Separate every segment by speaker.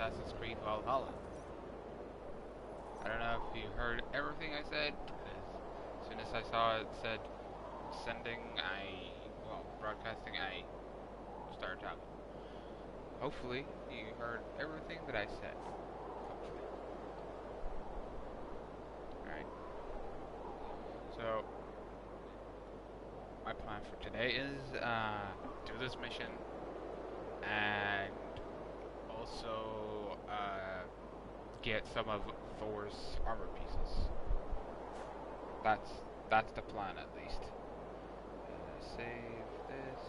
Speaker 1: Assassin's Creed Valhalla. I don't know if you heard everything I said. As soon as I saw it said broadcasting, I started talking. Hopefully, you heard everything that I said. Hopefully. Alright. So, my plan for today is do this mission and also get some of Thor's armor pieces. That's the plan, at least. Save this.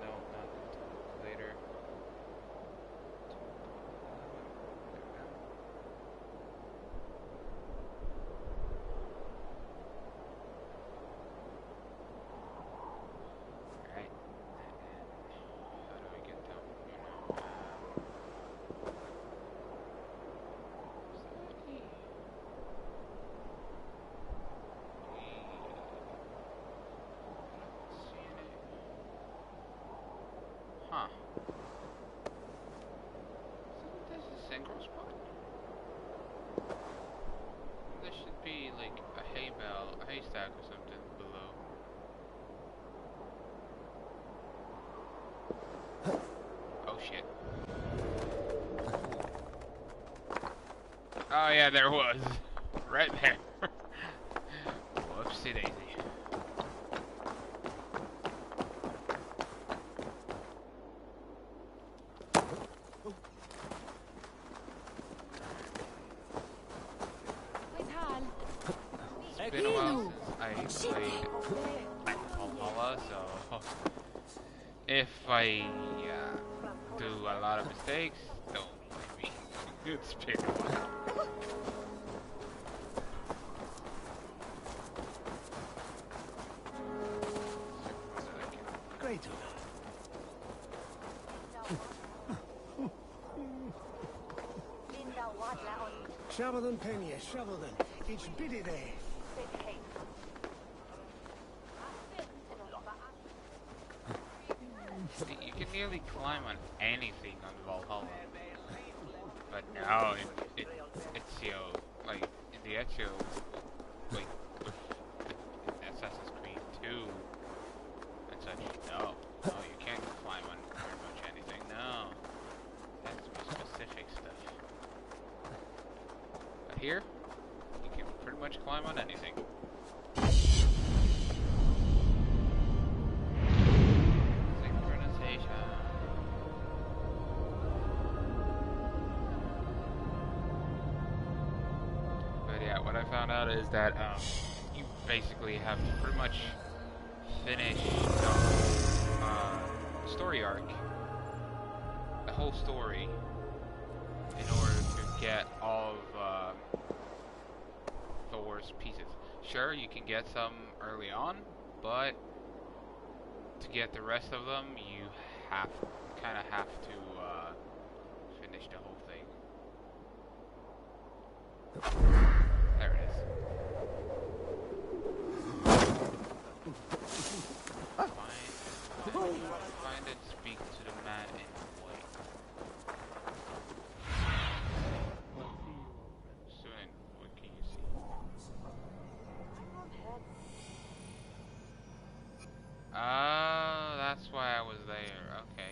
Speaker 1: No, not until later. Alright. How do we get down here now? Huh. Isn't this a single spot? There should be like a haystack or something below. Oh shit. Oh yeah, there was. Right there. Whoopsie daisy. It's been a while since I played Valhalla, so if I do a lot of mistakes, don't blame me. It's been a while.
Speaker 2: Great. Shovelden penny, shovelden. It's biddy there.
Speaker 1: You can nearly climb on anything on Valhalla, but now it's like in the actual like with Assassin's Creed 2 and such. No, you can't climb on pretty much anything. No, that's specific stuff. But here, you can pretty much climb on anything. What I found out is that you basically have to pretty much finish the story arc, the whole story, in order to get all of Thor's pieces. Sure, you can get some early on, but to get the rest of them, you kind of have to finish the whole thing. There it is. Find and speak to the man in white. Soon, what can you see? Oh, that's why I was there. Okay.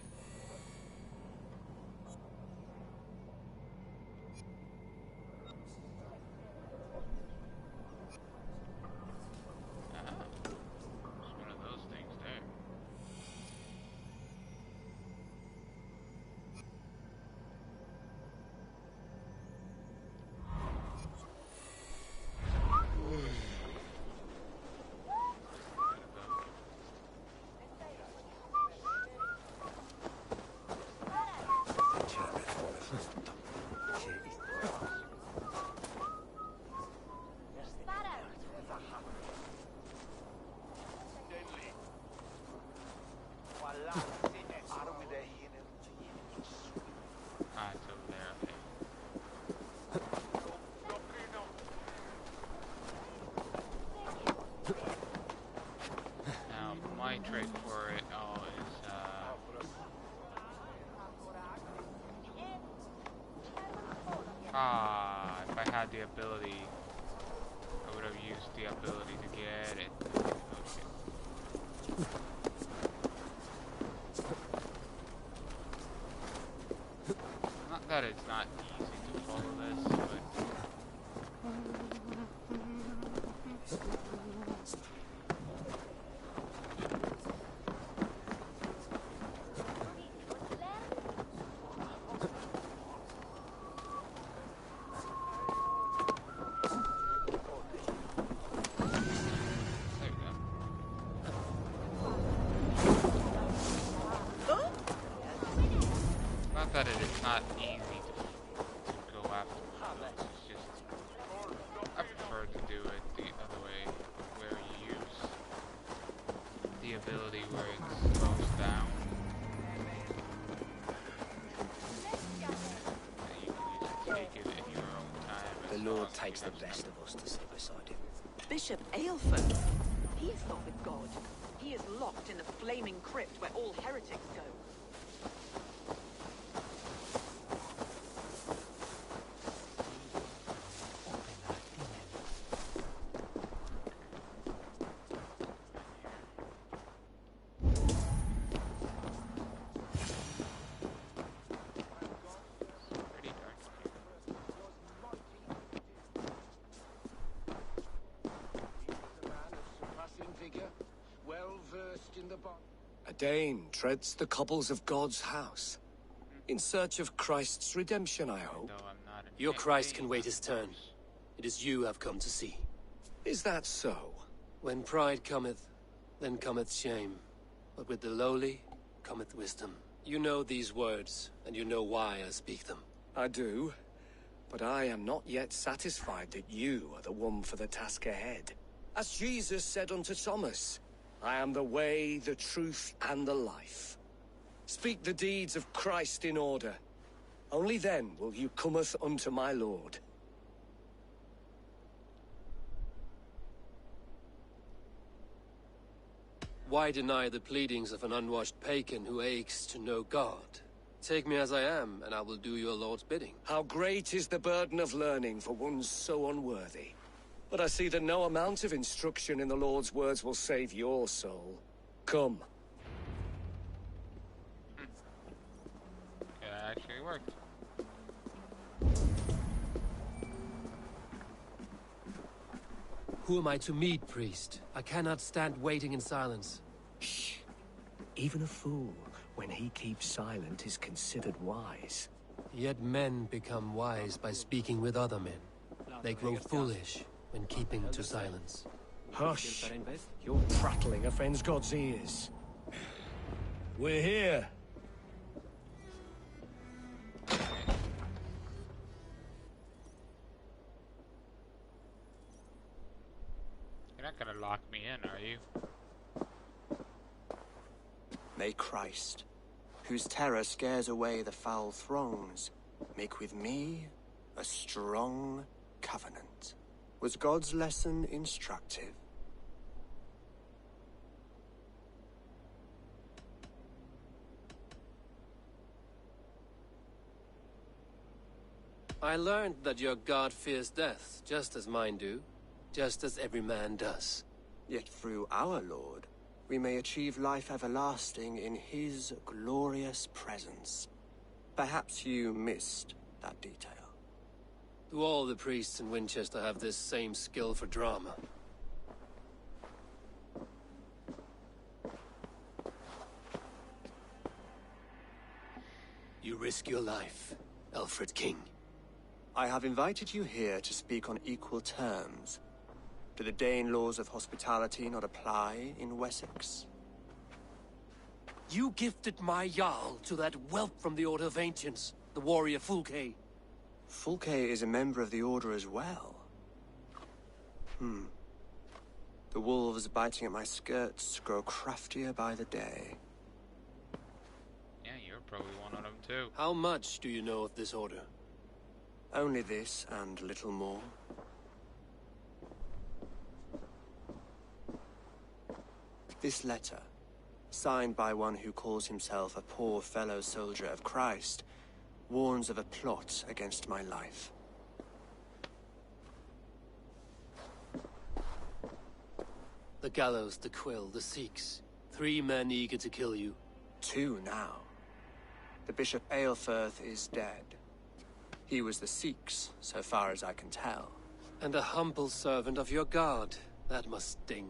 Speaker 1: Ah, if I had the ability, I would have used the ability to get it. Oh shit. Not that it's not easy to follow this, but... There you go. Not that it's not easy to go after those, it's just... I prefer to do it the other way, where you use the ability where it slows down. And you can use it to take it in your own time.
Speaker 3: The
Speaker 1: as
Speaker 3: Lord
Speaker 1: long as
Speaker 3: takes
Speaker 1: you
Speaker 3: the
Speaker 1: have
Speaker 3: best of us to sit beside him.
Speaker 4: Bishop Aelford? He is not with God. He is locked in the flaming crypt where all heretics go.
Speaker 1: pretty dark here.
Speaker 2: Well versed in the A Dane treads the cobbles of God's house. In search of Christ's redemption, I hope.
Speaker 1: Though I'm not an
Speaker 3: Your Christ can
Speaker 1: Dane,
Speaker 3: wait
Speaker 1: I
Speaker 3: his turn.
Speaker 1: suppose.
Speaker 3: It is you I've come to see.
Speaker 2: Is that so?
Speaker 3: When pride cometh, then cometh shame. But with the lowly cometh wisdom. You know these words, and you know why I speak them.
Speaker 2: I do. But I am not yet satisfied that you are the one for the task ahead. As Jesus said unto Thomas, I am the way, the truth, and the life. Speak the deeds of Christ in order. Only then will you cometh unto my Lord.
Speaker 3: Why deny the pleadings of an unwashed pagan who aches to know God? Take me as I am, and I will do your Lord's bidding.
Speaker 2: How great is the burden of learning for one so unworthy. But I see that no amount of instruction in the Lord's words will save your soul. Come.
Speaker 1: Yeah, it actually worked.
Speaker 3: Who am I to meet, priest? I cannot stand waiting in silence.
Speaker 2: Shh. Even a fool, when he keeps silent, is considered wise.
Speaker 3: Yet men become wise by speaking with other men. They grow foolish when keeping to silence.
Speaker 2: Hush. Your prattling offends God's ears. We're here.
Speaker 1: You're not gonna lock me in, are you?
Speaker 5: May Christ, whose terror scares away the foul throngs, make with me a strong covenant. Was God's lesson instructive?
Speaker 3: I learned that your God fears death, just as mine do, just as every man does.
Speaker 5: Yet through our Lord, we may achieve life everlasting in his glorious presence. Perhaps you missed that detail.
Speaker 3: Do all the priests in Winchester have this same skill for drama? You risk your life, Alfred King.
Speaker 5: I have invited you here to speak on equal terms. Do the Dane laws of hospitality not apply in Wessex?
Speaker 3: You gifted my Jarl to that whelp from the Order of Ancients, the warrior Fulke.
Speaker 5: Fulke is a member of the Order as well. The wolves biting at my skirts grow craftier by the day.
Speaker 1: Yeah, you're probably one of them too.
Speaker 3: How much do you know of this order?
Speaker 5: Only this and little more. This letter, signed by one who calls himself a poor fellow soldier of Christ, warns of a plot against my life.
Speaker 3: The gallows, the quill, the Sikhs. 3 men eager to kill you.
Speaker 5: 2 now. The Bishop Aelfirth is dead. He was the Sikhs, so far as I can tell.
Speaker 3: And a humble servant of your guard. That must sting.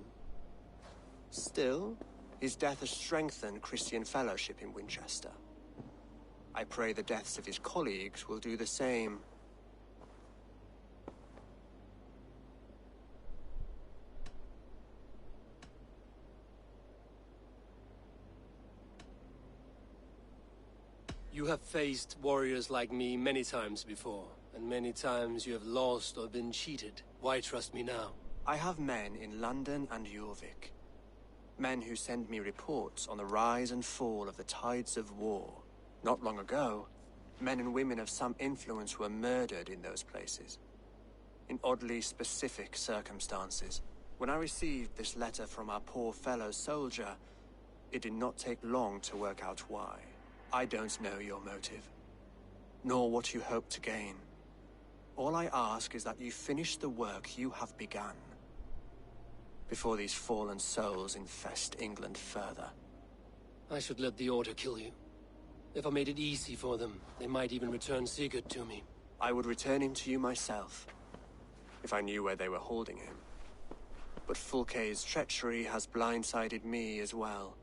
Speaker 5: Still, his death has strengthened Christian fellowship in Winchester. I pray the deaths of his colleagues will do the same.
Speaker 3: You have faced warriors like me many times before, and many times you have lost or been cheated. Why trust me now?
Speaker 5: I have men in London and Jorvik. Men who send me reports on the rise and fall of the tides of war. Not long ago, men and women of some influence were murdered in those places. In oddly specific circumstances. When I received this letter from our poor fellow soldier, it did not take long to work out why. I don't know your motive, nor what you hope to gain. All I ask is that you finish the work you have begun, before these fallen souls infest England further.
Speaker 3: I should let the Order kill you. If I made it easy for them, they might even return Sigurd to me.
Speaker 5: I would return him to you myself, if I knew where they were holding him. But Fulke's treachery has blindsided me as well.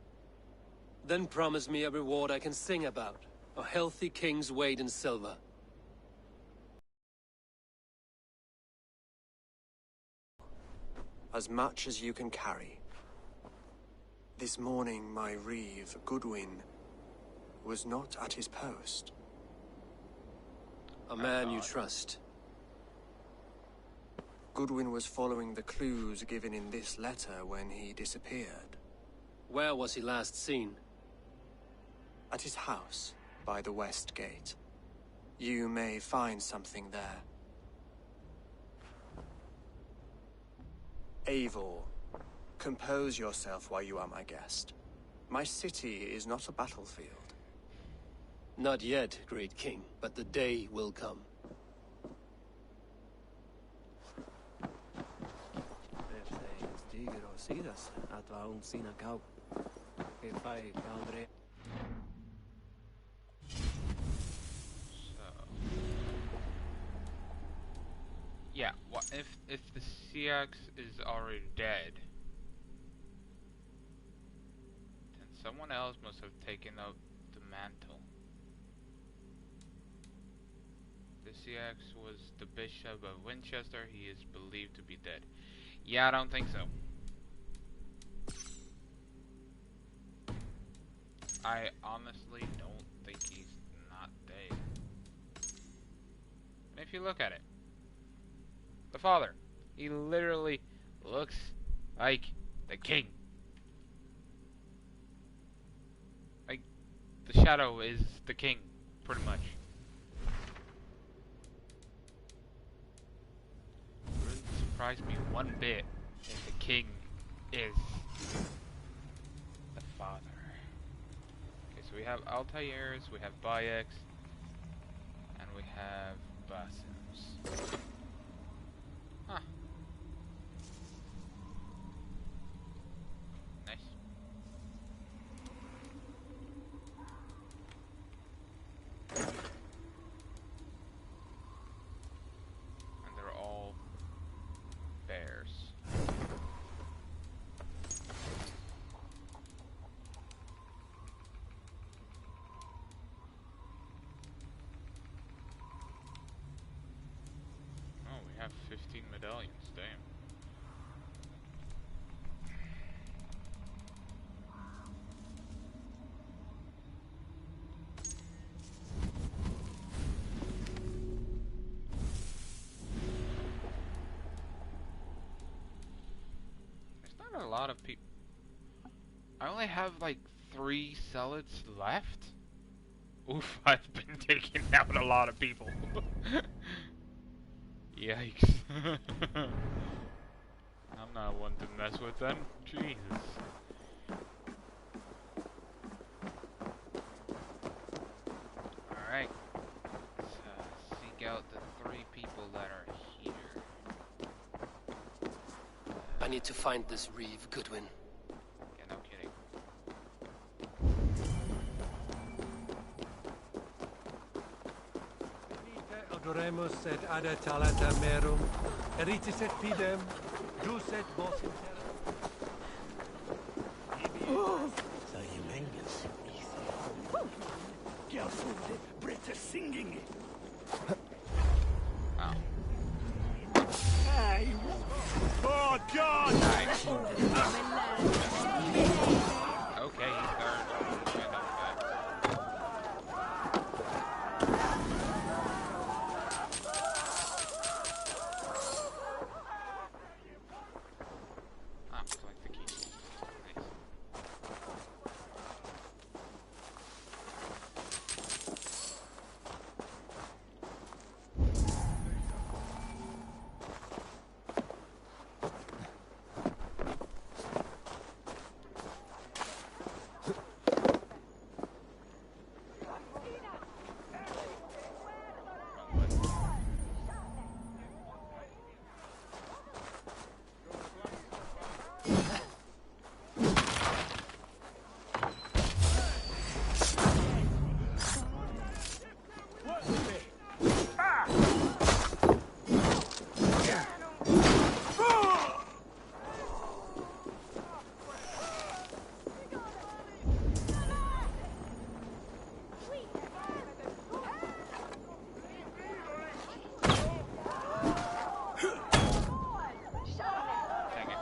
Speaker 3: Then promise me a reward I can sing about. A healthy king's weight in silver.
Speaker 5: As much as you can carry. This morning my reeve, Goodwin, was not at his post.
Speaker 3: A man you trust.
Speaker 5: Goodwin was following the clues given in this letter when he disappeared.
Speaker 3: Where was he last seen?
Speaker 5: At his house, by the west gate. You may find something there. Eivor, compose yourself while you are my guest. My city is not a battlefield.
Speaker 3: Not yet, great king, but the day will come.
Speaker 1: Yeah, what if the CX is already dead? Then someone else must have taken up the mantle. The CX was the Bishop of Winchester. He is believed to be dead. Yeah, I don't think so. I honestly don't think he's not dead. And if you look at it, the father, he literally looks like the king. Like, the shadow is the king, pretty much. It wouldn't surprise me one bit if the king is the father. Okay, so we have Altairs, we have Bayeks, and we have Basims. Huh. Nice. And they're all bears. Oh, we have 15 medallions, damn. There's not a lot of people. I only have like 3 zealots left. Oof, I've been taking out a lot of people. Yikes. I'm not one to mess with them. Jesus. Alright. Let's seek out the 3 people that are here.
Speaker 3: I I need to find this Reeve Goodwin.
Speaker 1: Yeah, no kidding.
Speaker 6: Adoremus et ada talata merum, eritis et pidem, jus et vos singing.
Speaker 1: Wow.
Speaker 6: Oh God!
Speaker 1: Nice. Okay, he's third. Yeah, that was bad. Ah, collect the key. Nice. Dang it.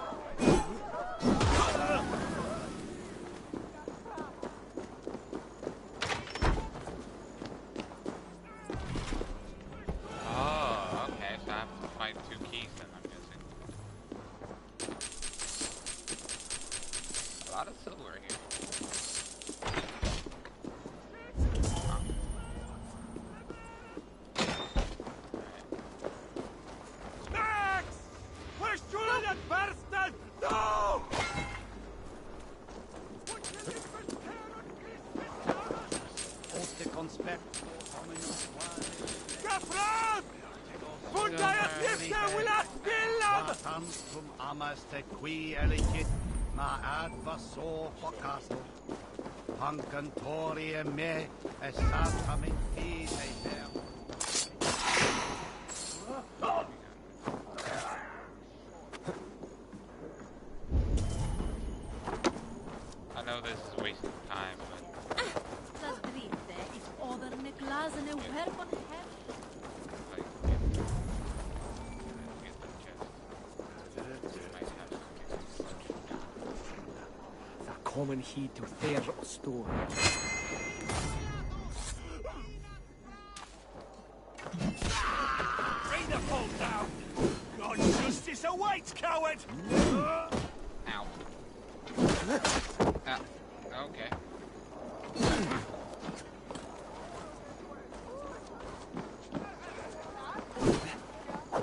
Speaker 1: Oh, okay, so I have to find two keys then, I'm guessing. A lot of silver here. Oh.
Speaker 6: Max! Where's Julian Barsted? No! Gafran! Funda jag stiftar vill jag stilla!
Speaker 7: Som amaste qui elicit, ma ad vaso focasto. Hanken tori me, esata min fide der.
Speaker 1: I know this is a waste of time, but
Speaker 8: Das dritte ist oder eine glasene Werbung her.
Speaker 1: like get the chest. Might have to
Speaker 2: They're coming here to thors store.
Speaker 6: Bring the fool down! Your justice awaits, coward!
Speaker 1: Ow. Ah, okay.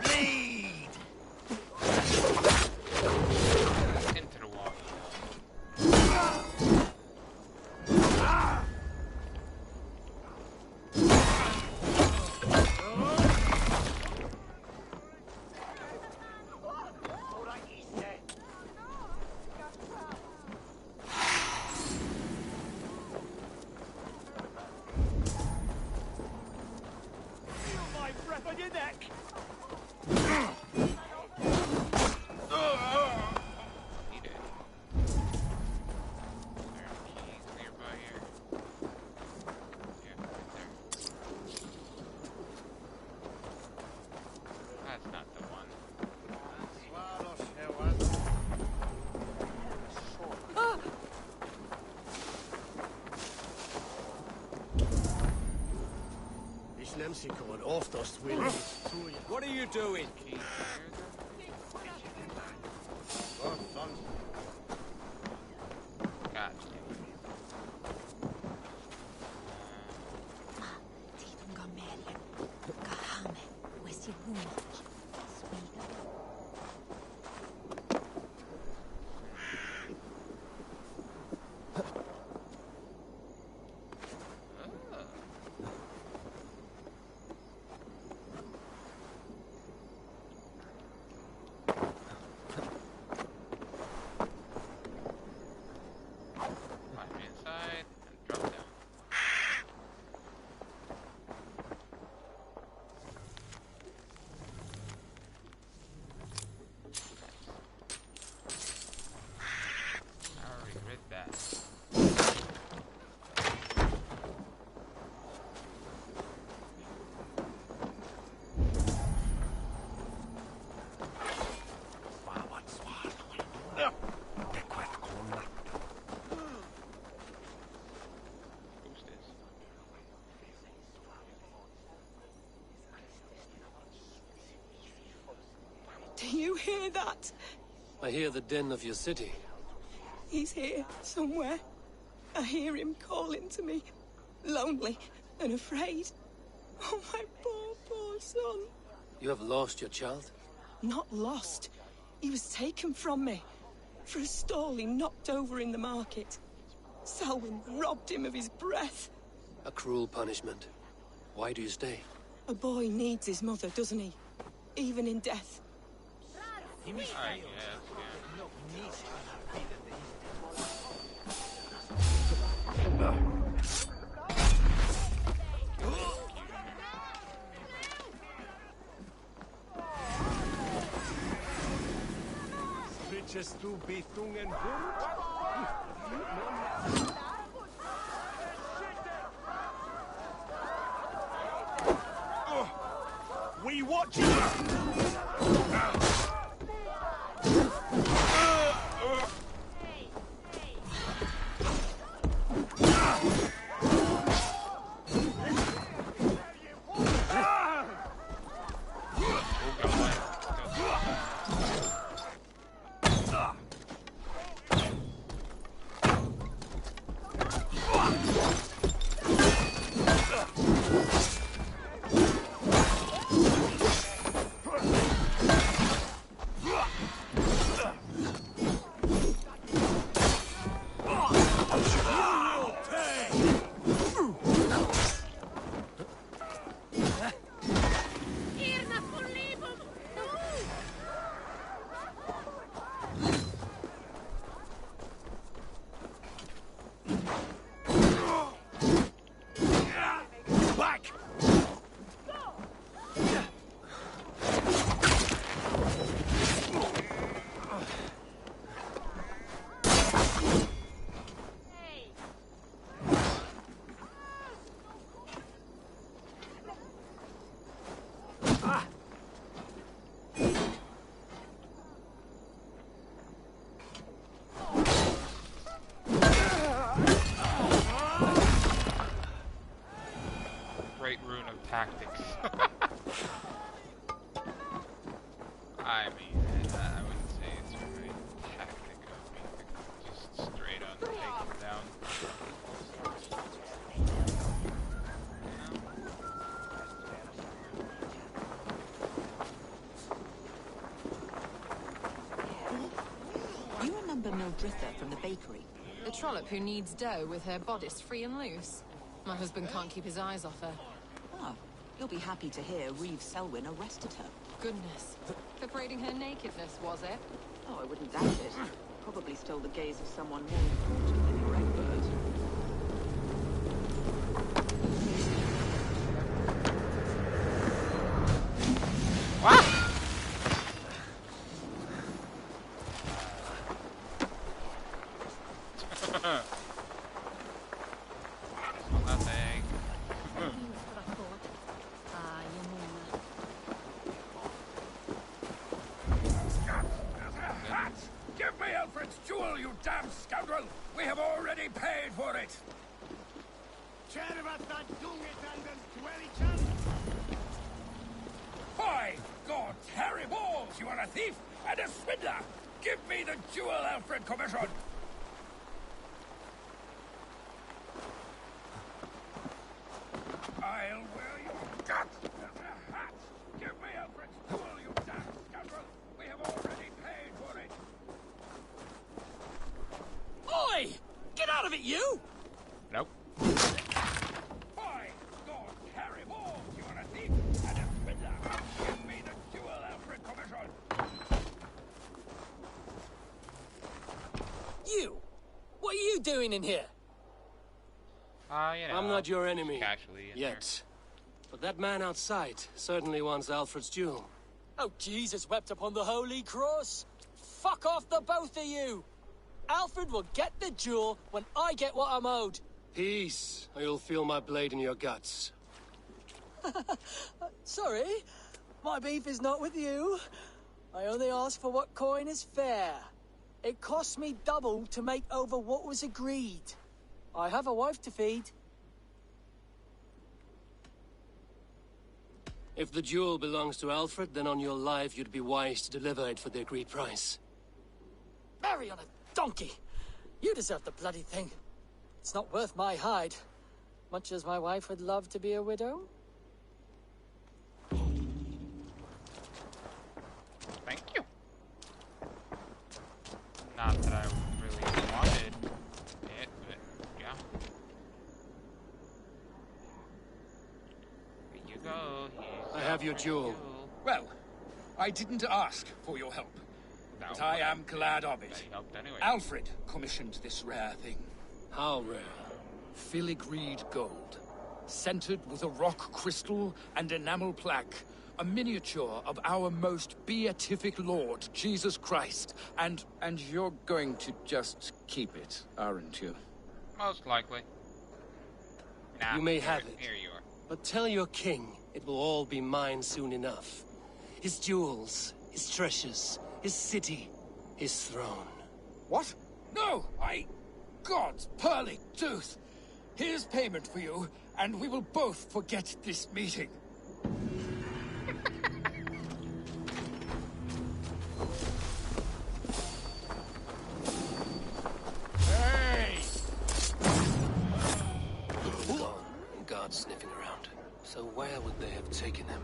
Speaker 6: Bleed!
Speaker 1: Into the wall.
Speaker 6: Feel my breath on your neck!
Speaker 1: He did. Is there any keys nearby here? Yeah, right there. That's not the one.
Speaker 6: Ich nehm sie kommen off das will. What are you doing?
Speaker 1: Keys here, God damn.
Speaker 8: Tidum Gamelia. Kahame. Wesi Huma. Sweden.
Speaker 9: Do you hear that?
Speaker 3: I hear the din of your city.
Speaker 9: He's here, somewhere. I hear him calling to me. Lonely and afraid. Oh, my poor, poor son.
Speaker 3: You have lost your child?
Speaker 9: Not lost. He was taken from me. For a stall he knocked over in the market. Selwyn robbed him of his breath.
Speaker 3: A cruel punishment. Why do you stay?
Speaker 9: A boy needs his mother, doesn't he? Even in death.
Speaker 1: I guess, yeah.
Speaker 6: Riches du Bethungen We watch you!
Speaker 1: Great rune of tactics. I mean, I wouldn't say it's very tactic of me to just straight on take him down.
Speaker 4: You remember Mildritha from the bakery?
Speaker 10: The trollop who needs dough with her bodice free and loose. My husband can't keep his eyes off her.
Speaker 4: Oh, you'll be happy to hear Reeve Selwyn arrested her.
Speaker 10: Goodness. For parading her nakedness, was it?
Speaker 4: Oh, I wouldn't doubt it. Probably stole the gaze of someone more important than your Egbert.
Speaker 1: What? Nothing.
Speaker 11: Give me Alfred's jewel, you damn scoundrel! We have already paid for it! By God, Harry Balls, you are a thief and a swindler! Give me the jewel Alfred commissioned! I'll wear your guts as a hat! Give me Alfred's jewel, you damn scoundrel! We have already paid for it!
Speaker 2: Oi! Get out of it, you!
Speaker 1: Nope.
Speaker 11: By God, Harry Balls, you are a thief and a swindler! Give me the jewel Alfred commissioned!
Speaker 2: You! What are you doing in here?
Speaker 1: You know,
Speaker 3: I'm not your enemy.
Speaker 1: Casually in
Speaker 3: Yet. But that man outside certainly wants Alfred's jewel.
Speaker 2: Oh, Jesus wept upon the holy cross. Fuck off, the both of you! Alfred will get the jewel when I get what I'm owed.
Speaker 3: Peace, or you'll feel my blade in your guts.
Speaker 9: Sorry, my beef is not with you. I only ask for what coin is fair. It cost me double to make over what was agreed. I have a wife to feed.
Speaker 3: If the jewel belongs to Alfred, then on your life you'd be wise to deliver it for the agreed price.
Speaker 9: Marry on a donkey! You deserve the bloody thing. It's not worth my hide. Much as my wife would love to be a widow.
Speaker 1: Thank you. Not that I really wanted it, but yeah. Here you go.
Speaker 3: I have your jewel.
Speaker 11: Well, I didn't ask for your help, but I am glad of it.
Speaker 1: Anyway.
Speaker 11: Alfred commissioned this rare thing.
Speaker 3: How rare?
Speaker 11: Filigreed gold, centered with a rock crystal and enamel plaque, a miniature of our most beatific Lord, Jesus Christ. And you're going to just keep it, aren't you?
Speaker 1: Most likely. Nah,
Speaker 3: You may have it.
Speaker 1: Here you are.
Speaker 3: But tell your king it will all be mine soon enough. His jewels, his treasures, his city, his throne.
Speaker 11: What? No, God's pearly tooth! Here's payment for you, and we will both forget this meeting. Hey!
Speaker 3: Gone, and guards sniffing around. So where would they have taken him?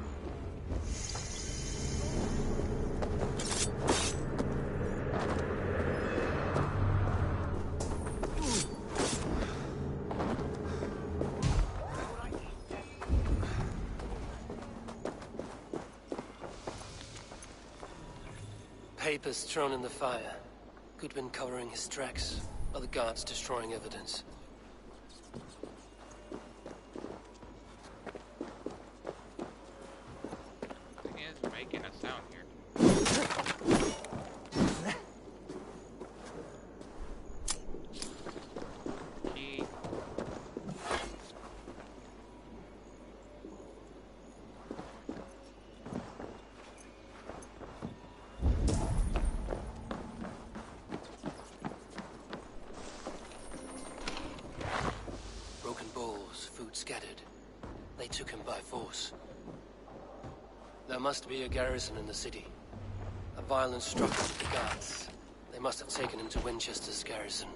Speaker 3: Papers thrown in the fire. Goodwin covering his tracks. Other guards destroying evidence.
Speaker 1: Thing is making a sound here. Key.
Speaker 3: Broken bowls, food scattered. They took him by force. There must be a garrison in the city. A violent struggle with the guards. They must have taken him to Winchester's garrison.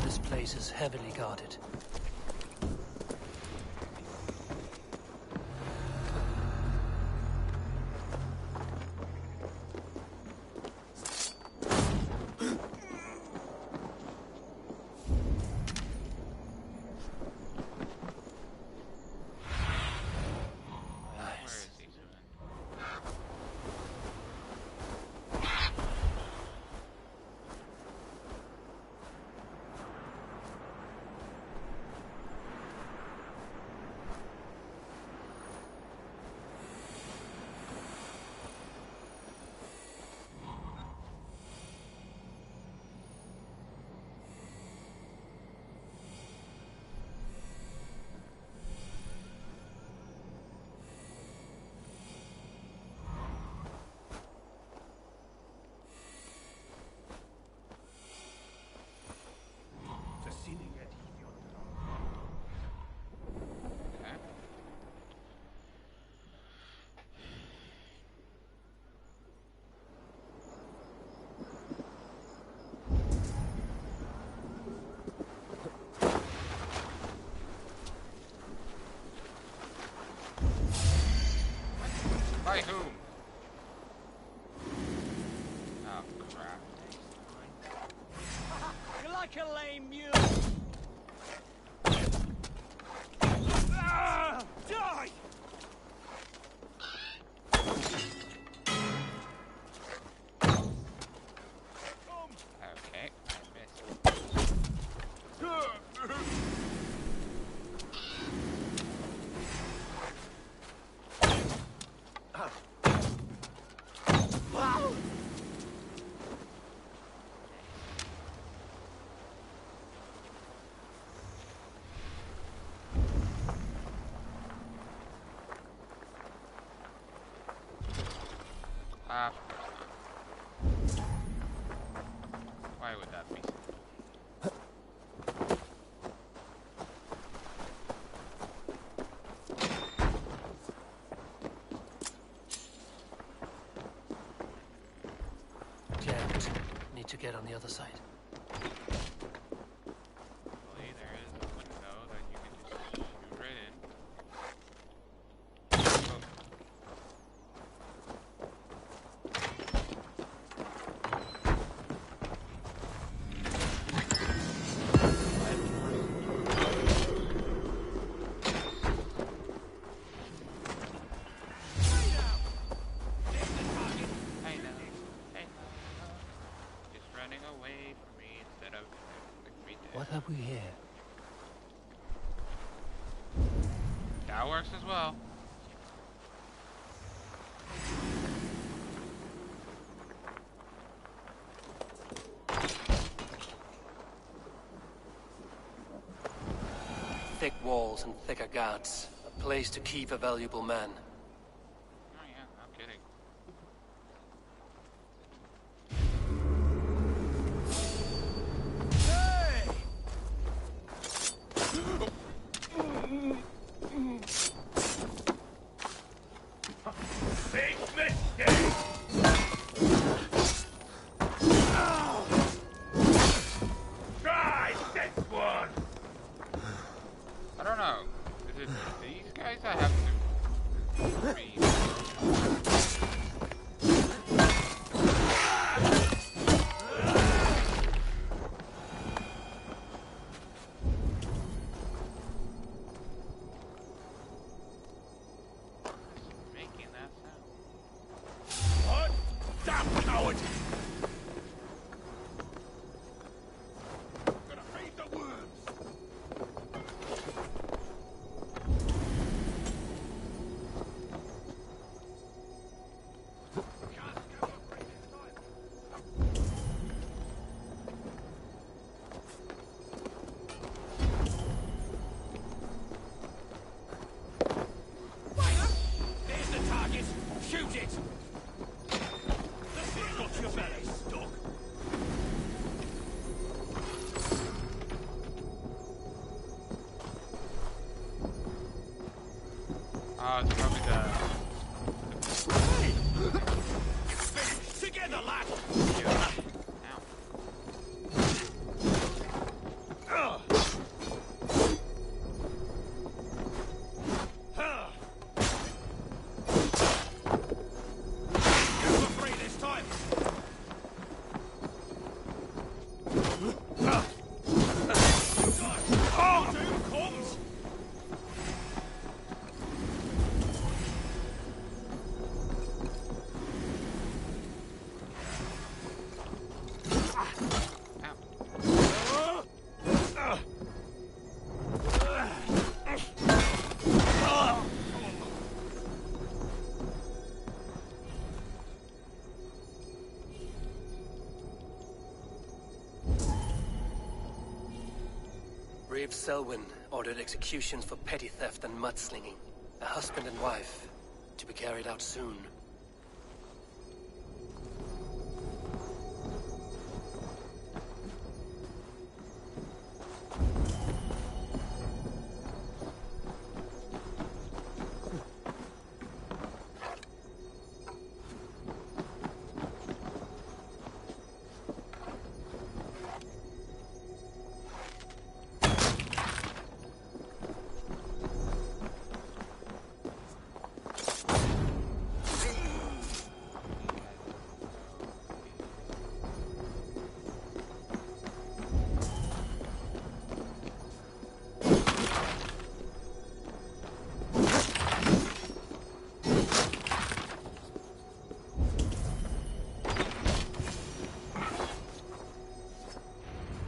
Speaker 3: This place is heavily guarded.
Speaker 1: Where is he, man? Okay. By whom? Oh, crap.
Speaker 9: You're like a lame mule. Die!
Speaker 1: Okay, I missed. Of course. Why would that be?
Speaker 3: Jammed. Need to get on the other side.
Speaker 1: Luckily, there is a window that you can just shoot right in. Away from me instead of the Creed.
Speaker 3: What have we here?
Speaker 1: That works as well.
Speaker 3: Thick walls and thicker guards. A place to keep a valuable man.
Speaker 1: Oh yeah, no kidding. I don't know. Is it these guys I have to read? Making that sound.
Speaker 7: What? Damn coward! Gonna feed the worms! There's the target! Shoot it! The fear got your belly, dog.
Speaker 1: Oh, it's probably the...
Speaker 7: Hey! Finish together, lad!
Speaker 1: Ow.
Speaker 7: You're free this time! Oh, two comes!
Speaker 3: Reeve Selwyn ordered executions for petty theft and mudslinging. A husband and wife, to be carried out soon.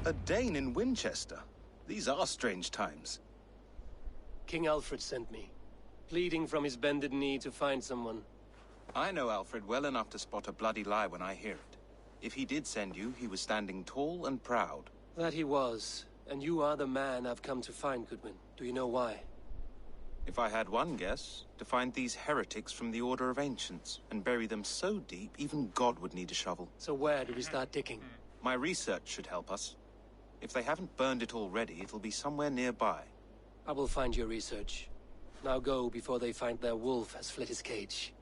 Speaker 12: A Dane in Winchester? These are strange times.
Speaker 3: King Alfred sent me, pleading from his bended knee to find someone.
Speaker 12: I know Alfred well enough to spot a bloody lie when I hear it. If he did send you, he was standing tall and proud.
Speaker 3: That he was, and you are the man I've come to find, Goodwin. Do you know why?
Speaker 12: If I had one guess, to find these heretics from the Order of Ancients, and bury them so deep, even God would need a shovel.
Speaker 3: So where do we start digging?
Speaker 12: My research should help us. If they haven't burned it already, it'll be somewhere nearby.
Speaker 3: I will find your research. Now go before they find their wolf has fled his cage.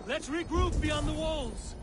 Speaker 7: Let's regroup beyond the walls!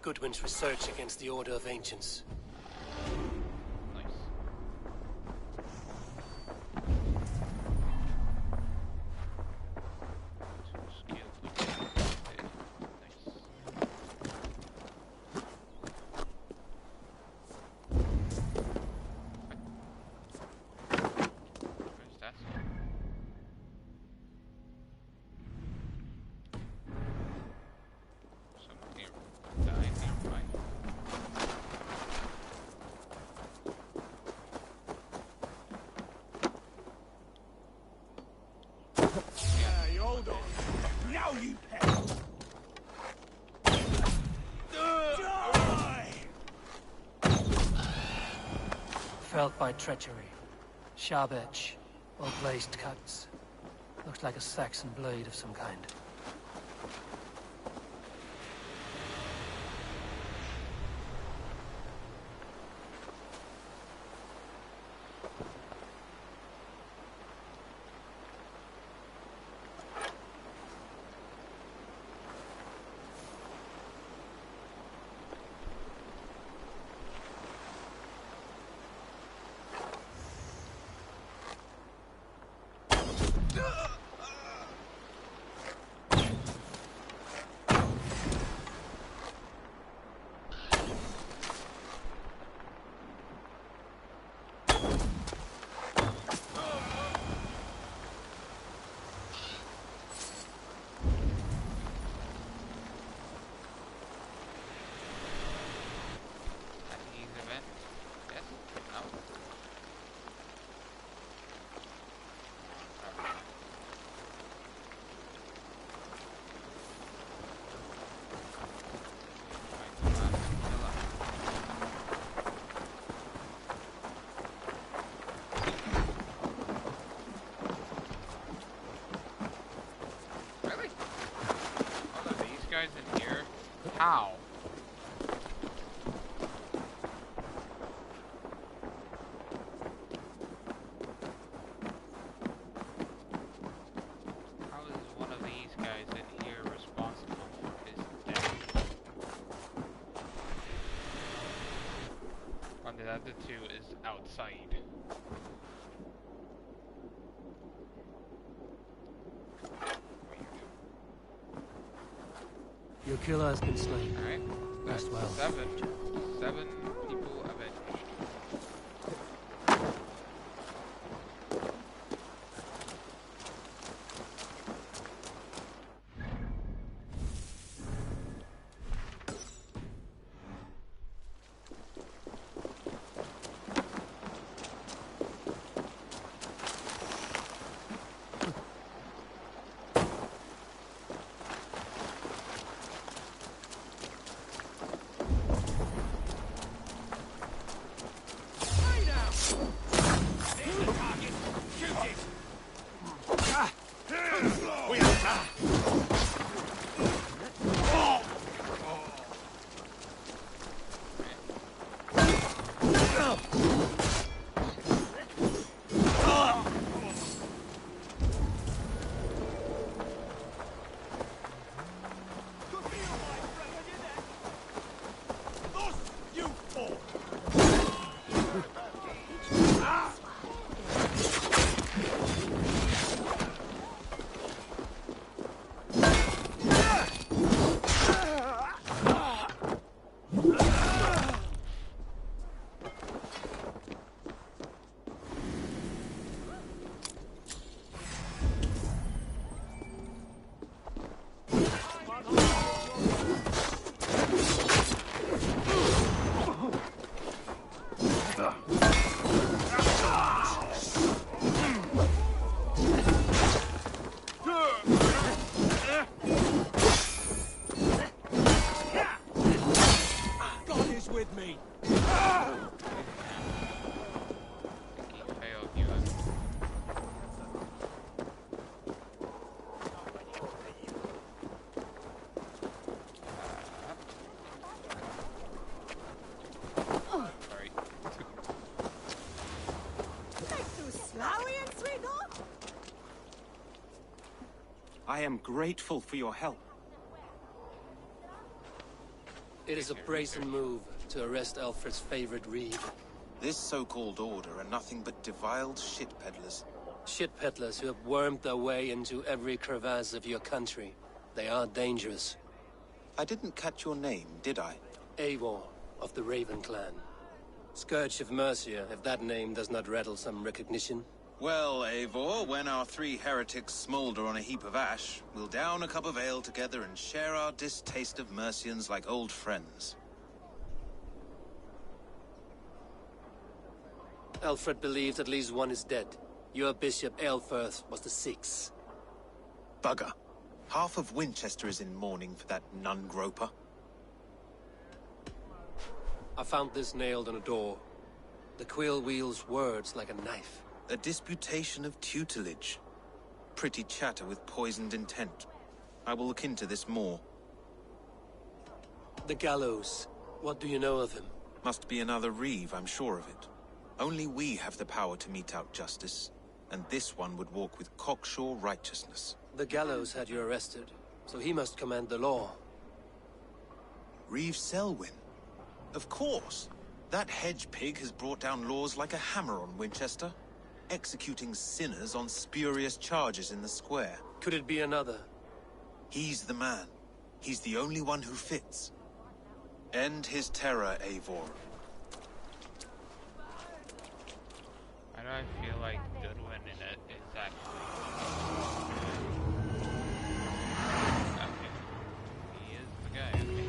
Speaker 3: Goodwin's research against the Order of Ancients.
Speaker 7: Now you pet!
Speaker 3: Felt by treachery. Sharp edge. Well-placed cuts. Looks like a Saxon blade of some kind.
Speaker 1: How? How is one of these guys in here responsible for his death? When the other two is outside.
Speaker 3: Your killer has been slain.
Speaker 1: Alright. That's
Speaker 3: Rest well.
Speaker 1: Seven people avenged.
Speaker 12: I am grateful for your help.
Speaker 3: It is a brazen move to arrest Alfred's favorite reed.
Speaker 12: This so-called order are nothing but deviled shit peddlers.
Speaker 3: Shit peddlers who have wormed their way into every crevasse of your country. They are dangerous.
Speaker 12: I didn't catch your name, did I?
Speaker 3: Eivor, of the Raven clan. Scourge of Mercia, if that name does not rattle some recognition.
Speaker 12: Well, Eivor, when our 3 heretics smolder on a heap of ash, we'll down a cup of ale together and share our distaste of Mercians like old friends.
Speaker 3: Alfred believes at least one is dead. Your Bishop Aelfirth was the 6th.
Speaker 12: Bugger. Half of Winchester is in mourning for that nun-groper.
Speaker 3: I found this nailed on a door. The quill wields words like a knife.
Speaker 12: A disputation of tutelage. Pretty chatter with poisoned intent. I will look into this more.
Speaker 3: The gallows. What do you know of him?
Speaker 12: Must be another Reeve, I'm sure of it. Only we have the power to mete out justice. And this one would walk with cocksure righteousness.
Speaker 3: The gallows had you arrested, so he must command the law.
Speaker 12: Reeve Selwyn? Of course. That hedge pig has brought down laws like a hammer on Winchester. Executing sinners on spurious charges in the square.
Speaker 3: Could it be another?
Speaker 12: He's the man. He's the only one who fits. End his terror, Eivor.
Speaker 1: Why do I feel like Goodwin in it is actually... Okay. He is the guy, okay.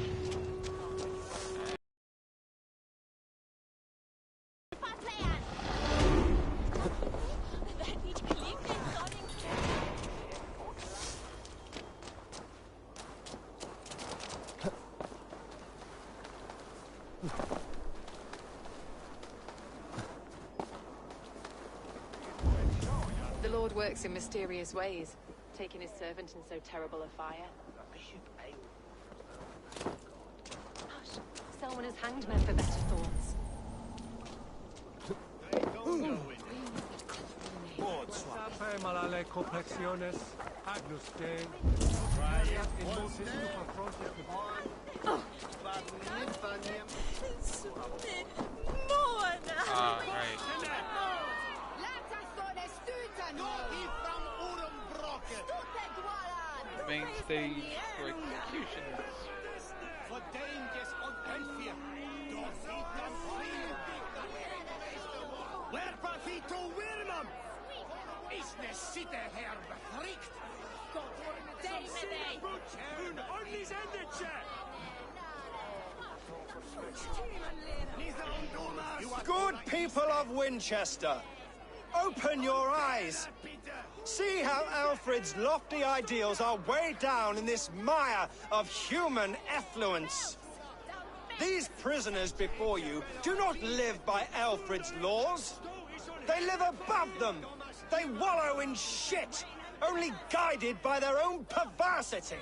Speaker 10: The Lord works in mysterious ways, taking his servant in so terrible a fire. Hush! Selwyn has hanged men for better thoughts.
Speaker 6: Sape malale complexiones, agnus Dei, in multis super frontis
Speaker 1: Right. Main stage for executions.
Speaker 13: Good people of Winchester, open your eyes. See how Alfred's lofty ideals are weighed down in this mire of human effluence. These prisoners before you do not live by Alfred's laws. They live above them. They wallow in shit, only guided by their own perversity.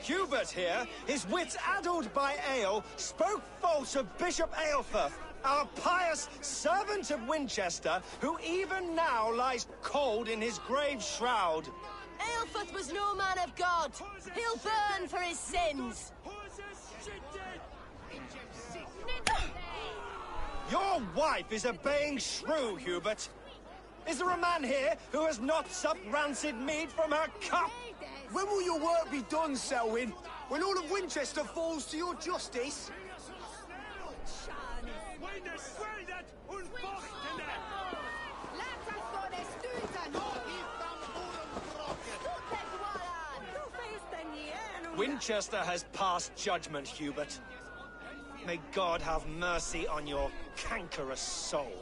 Speaker 13: Hubert here, his wits addled by ale, spoke false of Bishop Aelfirth, our pious servant of Winchester, who even now lies cold in his grave shroud.
Speaker 14: Aelfirth was no man of God. He'll burn for his sins.
Speaker 13: Your wife is obeying shrew, Hubert. Is there a man here who has not supped rancid mead from her cup?
Speaker 15: When will your work be done, Selwyn? When all of Winchester falls to your justice?
Speaker 13: Winchester has passed judgment, Hubert. May God have mercy on your cankerous soul.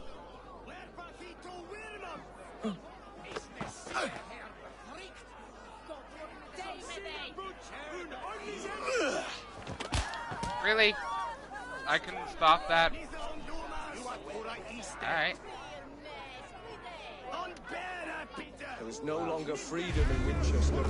Speaker 1: Really? I couldn't stop that? Alright.
Speaker 2: There is no longer freedom in Winchester.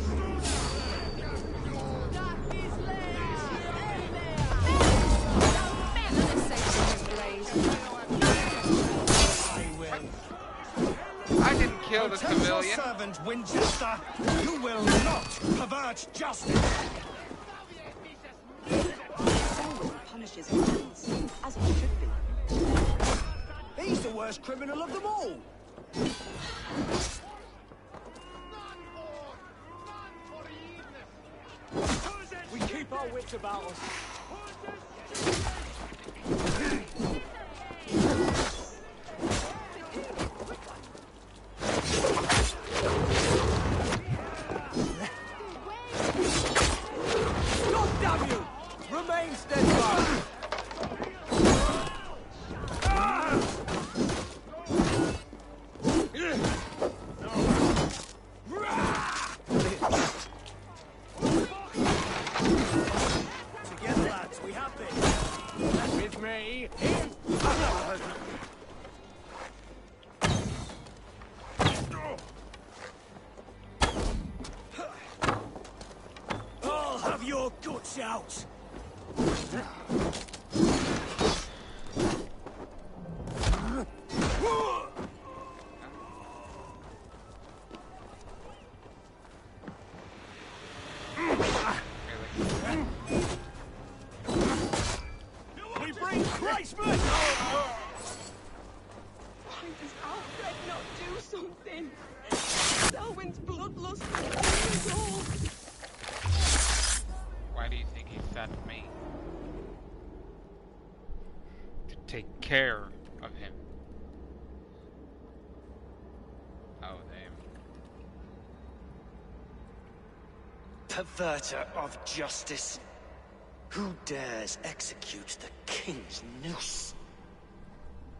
Speaker 1: I didn't kill kill the
Speaker 13: Protect your
Speaker 1: civilian.
Speaker 13: servant, Winchester. You will not pervert justice.
Speaker 4: Selwyn punishes criminals, as it should be.
Speaker 15: He's the worst criminal of them all. We keep our wits about us. God damn you! Remain steadfast! Together, lads, we have this. With me. I'll have your guts out. We bring Christmas!
Speaker 4: Why does Alfred not do something? Selwyn's bloodlust is all.
Speaker 1: Why do you think he sent me? To take care of him. Oh, damn.
Speaker 2: Perverter of justice. Who dares execute the king's noose?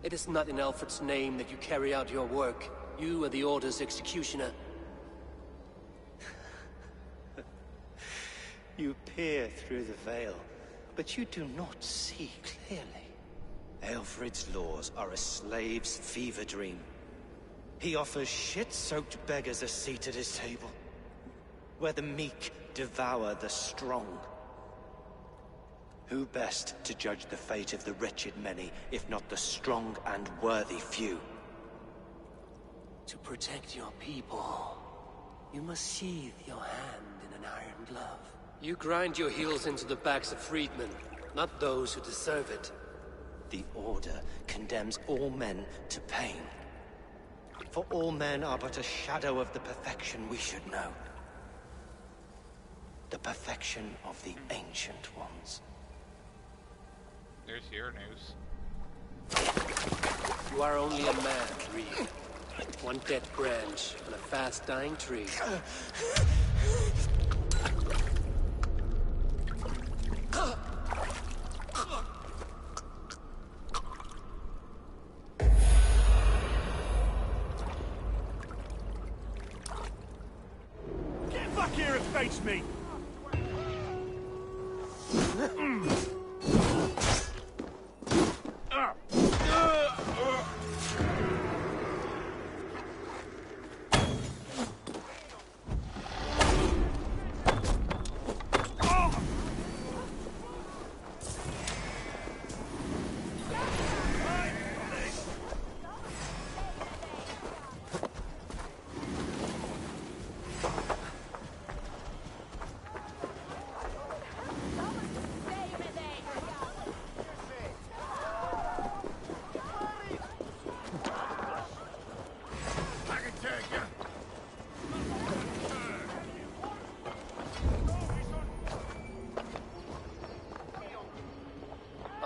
Speaker 3: It is not in Alfred's name that you carry out your work. You are the Order's executioner.
Speaker 2: You peer through the veil, but you do not see clearly. Alfred's laws are a slave's fever dream. He offers shit-soaked beggars a seat at his table, where the meek devour the strong. Who best to judge the fate of the wretched many, if not the strong and worthy few?
Speaker 3: To protect your people, you must sheathe your hand in an iron glove. You grind your heels into the backs of freedmen, not those who deserve it.
Speaker 2: The Order condemns all men to pain. For all men are but a shadow of the perfection we should know. The perfection of the Ancient Ones.
Speaker 1: There's your news.
Speaker 3: You are only a man, Reed. One dead branch on a fast-dying tree.
Speaker 13: Get back here and face me!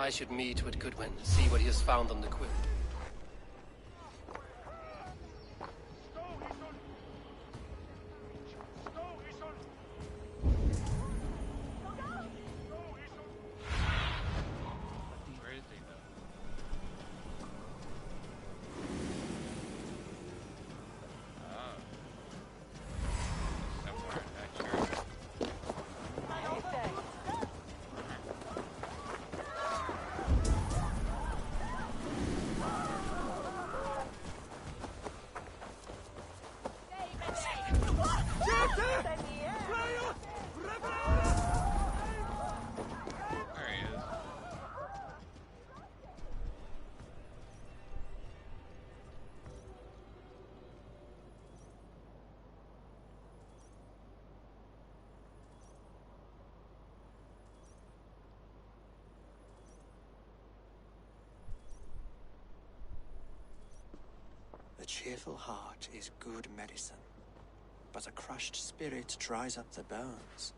Speaker 3: I should meet with Goodwin, see what he has found on the quilt.
Speaker 1: Where is he, though? Oh. Somewhere in that church.
Speaker 5: cheerful heart is good medicine, but a crushed spirit dries up the bones.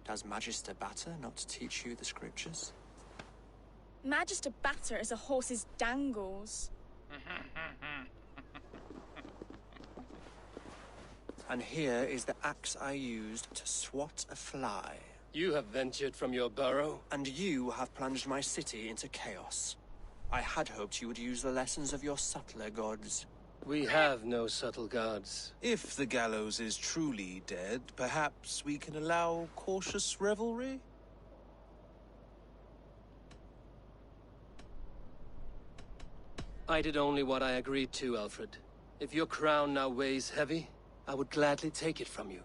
Speaker 5: Does Magister Batter not teach you the scriptures?
Speaker 16: Magister Batter is a horse's dangles.
Speaker 5: And here is the axe I used to swat a fly.
Speaker 3: You have ventured from your burrow?
Speaker 5: And you have plunged my city into chaos. I had hoped you would use the lessons of your subtler gods.
Speaker 3: We have no subtle gods.
Speaker 12: If the gallows is truly dead, perhaps we can allow cautious revelry?
Speaker 3: I did only what I agreed to, Alfred. If your crown now weighs heavy, I would gladly take it from you.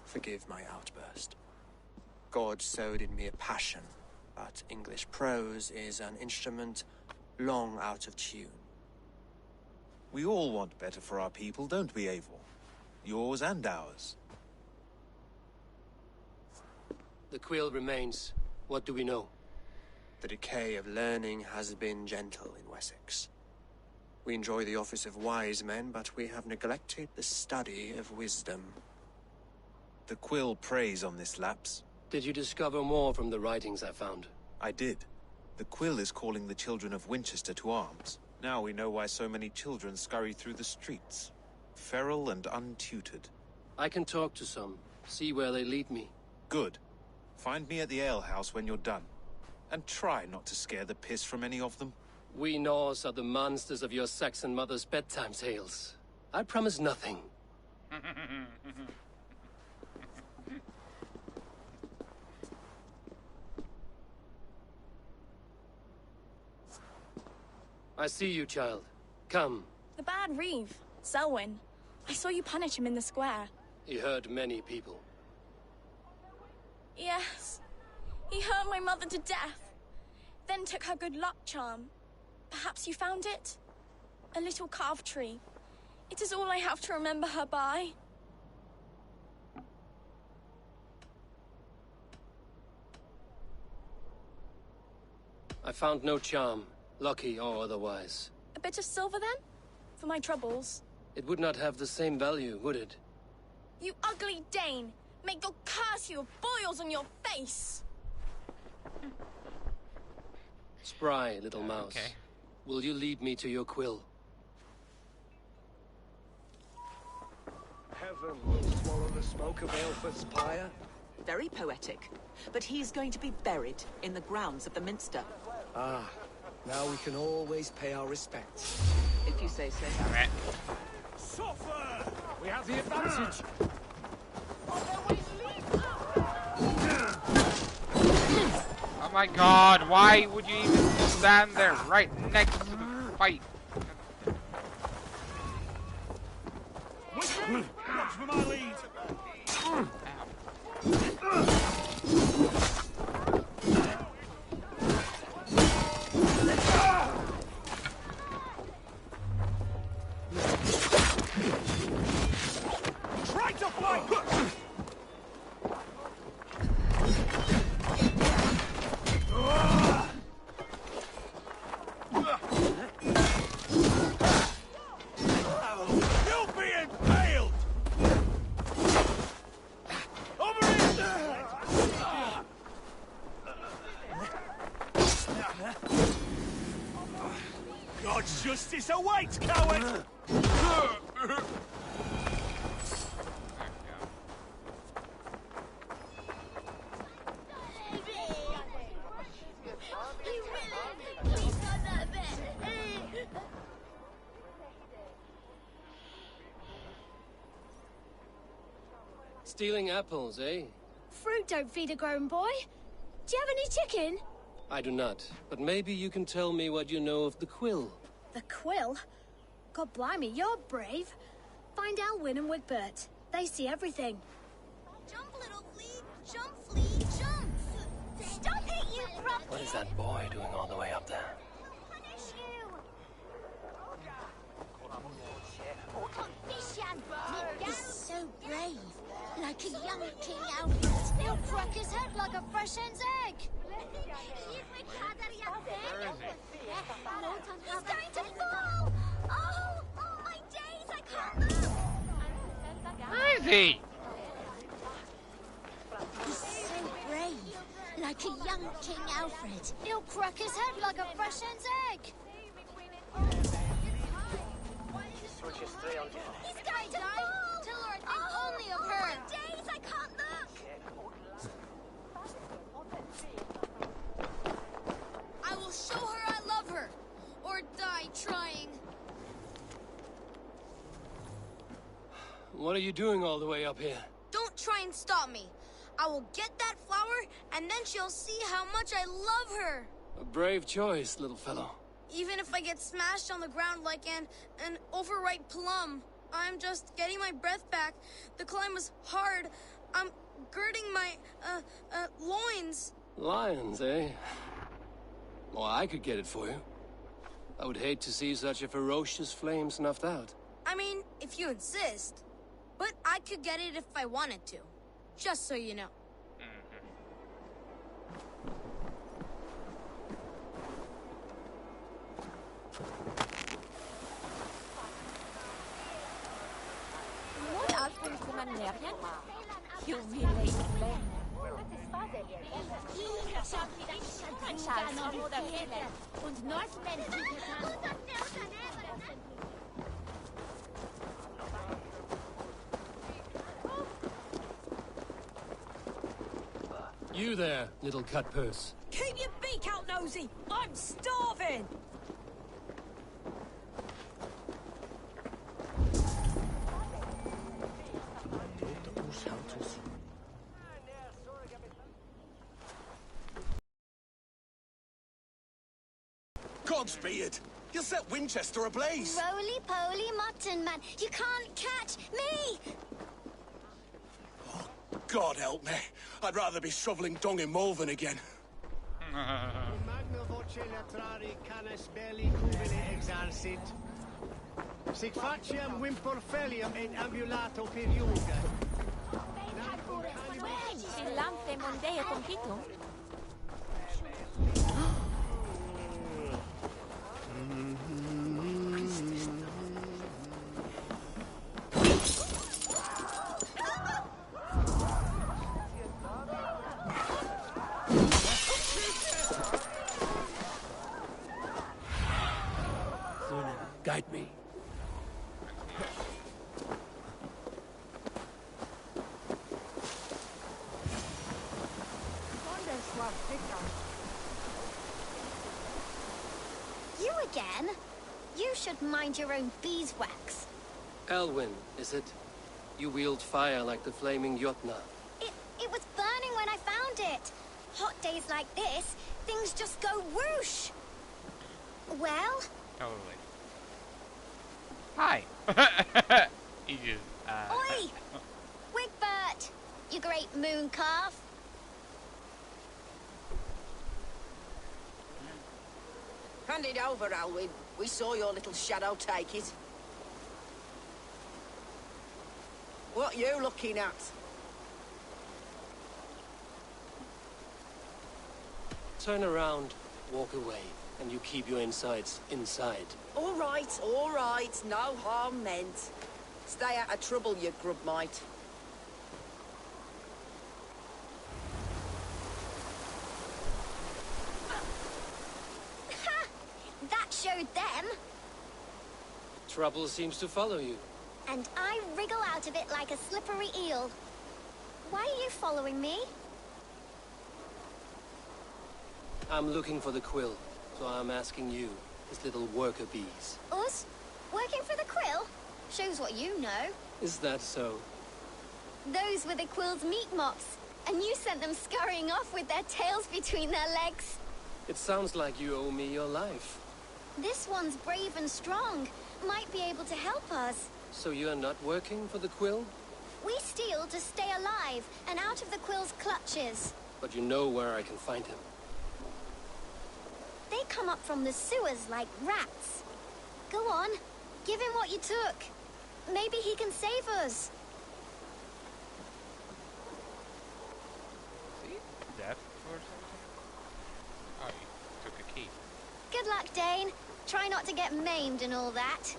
Speaker 5: Forgive my outburst. God sowed in me a passion, but English prose is an instrument long out of tune.
Speaker 12: We all want better for our people, don't we, Eivor? Yours and ours.
Speaker 3: The quill remains. What do we know?
Speaker 5: The decay of learning has been gentle in Wessex. We enjoy the office of wise men, but we have neglected the study of wisdom.
Speaker 12: The quill preys on this lapse.
Speaker 3: Did you discover more from the writings I found?
Speaker 12: I did. The quill is calling the children of Winchester to arms. Now we know why so many children scurry through the streets. Feral and untutored.
Speaker 3: I can talk to some, see where they lead me.
Speaker 12: Good. Find me at the alehouse when you're done. And try not to scare the piss from any of them.
Speaker 3: We Norse are the monsters of your Saxon mother's bedtime tales. I promise nothing. I see you, child. Come.
Speaker 16: The bad Reeve, Selwyn. I saw you punish him in the square.
Speaker 3: He hurt many people.
Speaker 16: Yes. He hurt my mother to death. Then took her good luck charm. Perhaps you found it? A little carved tree. It is all I have to remember her by.
Speaker 3: I found no charm, lucky or otherwise.
Speaker 16: A bit of silver, then? For my troubles.
Speaker 3: It would not have the same value, would it?
Speaker 16: You ugly Dane! May God curse you with boils on your face!
Speaker 3: Spry, little mouse.
Speaker 1: Okay.
Speaker 3: Will you lead me to your quill?
Speaker 2: Heaven will swallow the smoke of Aelfred's pyre.
Speaker 4: Very poetic. But he's going to be buried in the grounds of the Minster.
Speaker 2: Ah, now we can always pay our respects.
Speaker 4: If you say so.
Speaker 1: Alright.
Speaker 7: Suffer! We have the advantage.
Speaker 1: Oh my god, why would you even stand there right next to the fight?
Speaker 7: Watch for my lead. Try to fight! You'll be impaled! Over here! God's justice awaits, coward!
Speaker 3: Stealing apples, eh?
Speaker 8: Fruit don't feed a grown boy. Do you have any chicken?
Speaker 3: I do not, but maybe you can tell me what you know of the quill.
Speaker 8: The quill? God blimey, you're brave. Find Alwyn and Wigbert. They see everything.
Speaker 14: Jump, little flea! Jump, flea, jump! Stop it, you brat!
Speaker 3: What is that boy doing all the way up there?
Speaker 14: Punish you! He's so brave. Like a young King Alfred. He'll crack his head like a fresh hen's egg. He's going to fall! Oh, my days, I can't look!
Speaker 1: Where is he?
Speaker 14: He's so brave, like a young King Alfred.
Speaker 8: He'll crack his head like a fresh hen's egg.
Speaker 14: He's going to fall!
Speaker 8: Tell her I think only of her.
Speaker 14: My days, I can't look!
Speaker 8: I will show her I love her, or die trying.
Speaker 3: What are you doing all the way up here?
Speaker 8: Don't try and stop me. I will get that flower, and then she'll see how much I love her.
Speaker 3: A brave choice, little fellow.
Speaker 8: Even if I get smashed on the ground like an overripe plum, I'm just getting my breath back. The climb was hard. I'm girding my, loins.
Speaker 3: Lions, eh? Well, I could get it for you. I would hate to see such a ferocious flame snuffed out.
Speaker 8: I mean, if you insist. But I could get it if I wanted to. Just so you know.
Speaker 14: What else will you manage? Humiliate flame. Und Northmen
Speaker 3: You there, little cut purse.
Speaker 4: Keep your beak out, Nosy! I'm starving!
Speaker 15: Godspeed! You set Winchester ablaze!
Speaker 14: Roly-poly mutton man, you can't catch me!
Speaker 15: God help me. I'd rather be shoveling dung in Malvern again.
Speaker 17: Magna voce latrari canis belli cubile exarsit. Sic faciam vimporfelium et ambulato per iuga.
Speaker 14: Il lampe mondea compito.
Speaker 3: Guide me.
Speaker 14: You again? You should mind your own beeswax.
Speaker 3: Elwyn, is it? You wield fire like the flaming Jotna.
Speaker 14: It was burning when I found it. Hot days like this, things just go whoosh. Well?
Speaker 1: Totally. Hi. He just,
Speaker 14: Oi! Wigbert! You great moon calf.
Speaker 4: Hand it over, Alwyn. We saw your little shadow take it. What you looking at?
Speaker 3: Turn around, walk away, and you keep your insides inside.
Speaker 4: All right, no harm meant. Stay out of trouble, you grub mite.
Speaker 14: Ha! That showed them.
Speaker 3: Trouble seems to follow you.
Speaker 14: And I wriggle out of it like a slippery eel. Why are you following me?
Speaker 3: I'm looking for the quill, so I'm asking you, as little worker bees.
Speaker 14: Us? Working for the quill? Shows what you know.
Speaker 3: Is that so?
Speaker 14: Those were the quill's meat mops, and you sent them scurrying off with their tails between their legs.
Speaker 3: It sounds like you owe me your life.
Speaker 14: This one's brave and strong. Might be able to help us.
Speaker 3: So you're not working for the quill?
Speaker 14: We steal to stay alive and out of the quill's clutches.
Speaker 3: But you know where I can find him.
Speaker 14: They come up from the sewers like rats. Go on, give him what you took. Maybe he can save us.
Speaker 1: See? Death or something? key.
Speaker 14: Good luck, Dane. Try not to get maimed and all that.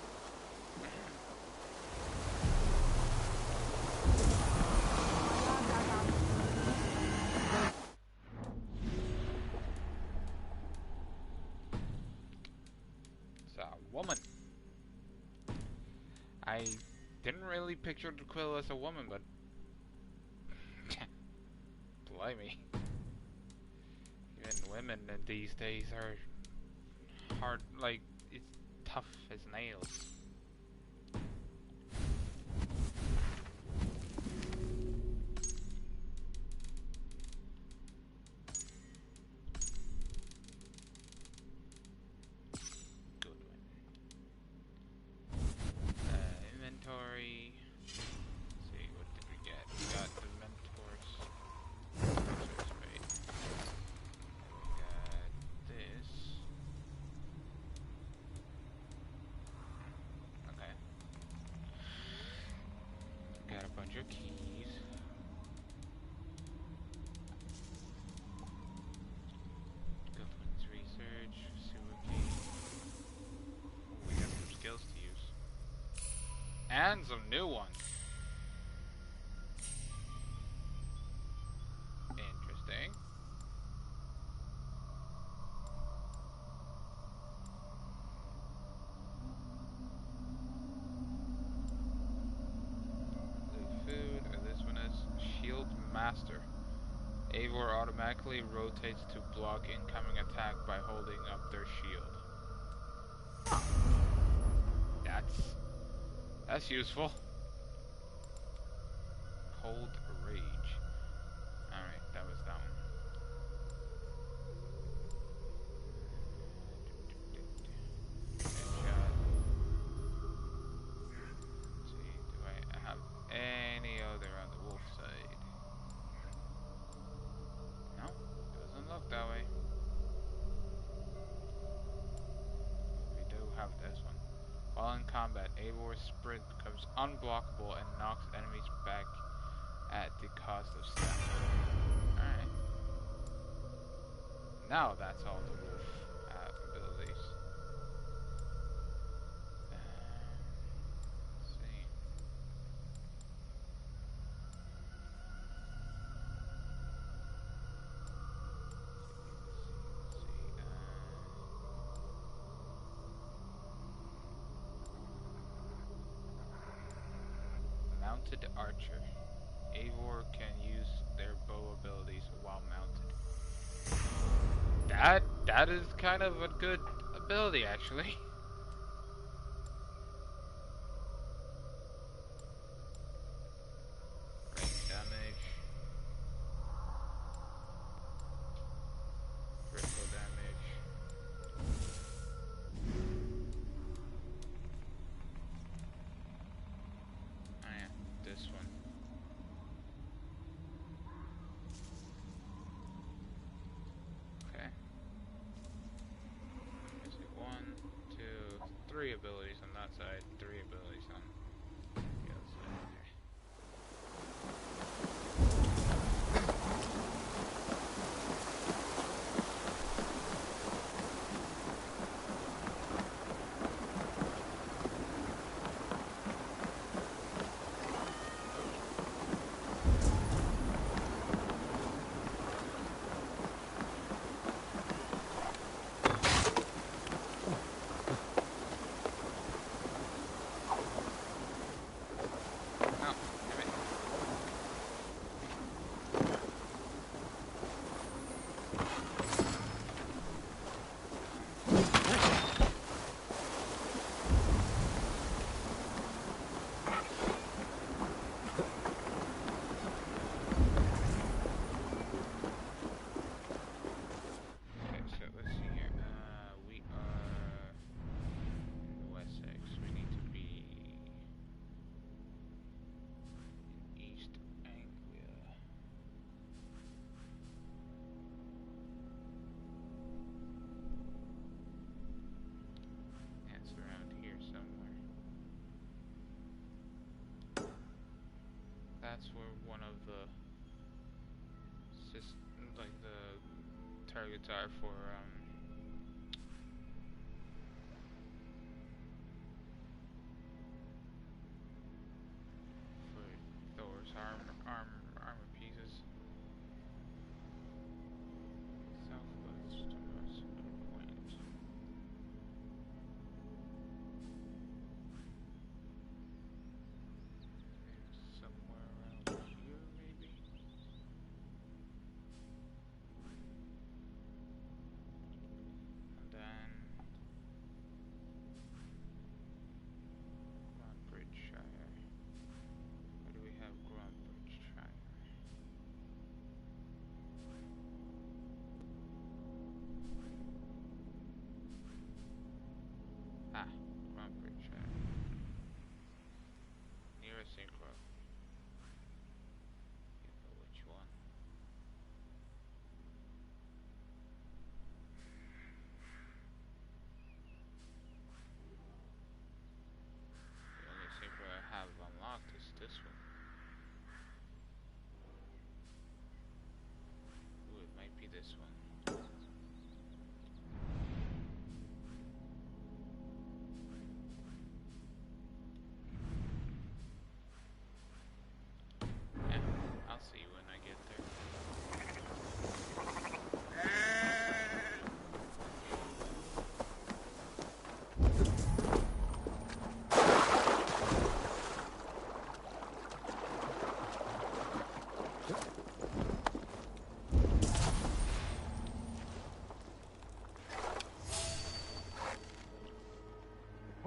Speaker 1: It's a woman. I didn't really picture the Quill as a woman, but blimey. Even women these days are hard, like, it's tough as nails. Good one. Inventory. Let's see, what did we get? We got the mentors. Wait. We got this. Okay. Got a bunch of keys. Goodwin's research, sewer key. Ooh, we got some skills to use. And some new ones. Interesting. The food, this one is Shield Master. Eivor automatically rotates to block incoming attack by holding up their shield. That's useful. Cold Rage. Alright, that was that one. Headshot. Let's see, do I have any other on the wolf side? No, doesn't look that way. We do have this one. While in combat, Eivor's sprint becomes unblockable and knocks enemies back at the cost of stamina. Alright. Now that's all the wolf abilities. Let's see. Mounted Archer. Eivor can use their bow abilities while mounted. That is kind of a good ability, actually. Range damage. Critical damage. Oh yeah, this one. Okay. Is it 1, 2, 3 abilities on that side, 3 abilities on the other side. Okay. That's where one of the targets are for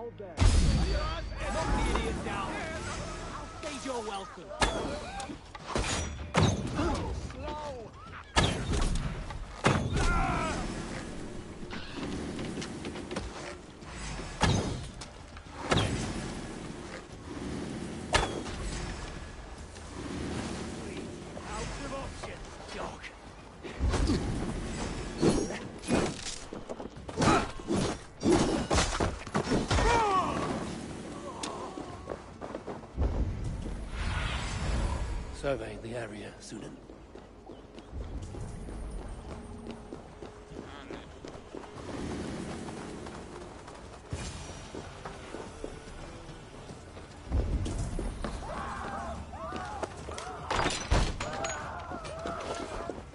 Speaker 9: Hold there. Knock the idiot down. I'll stage your welcome. Slow.
Speaker 3: Surveying the area, Sunan.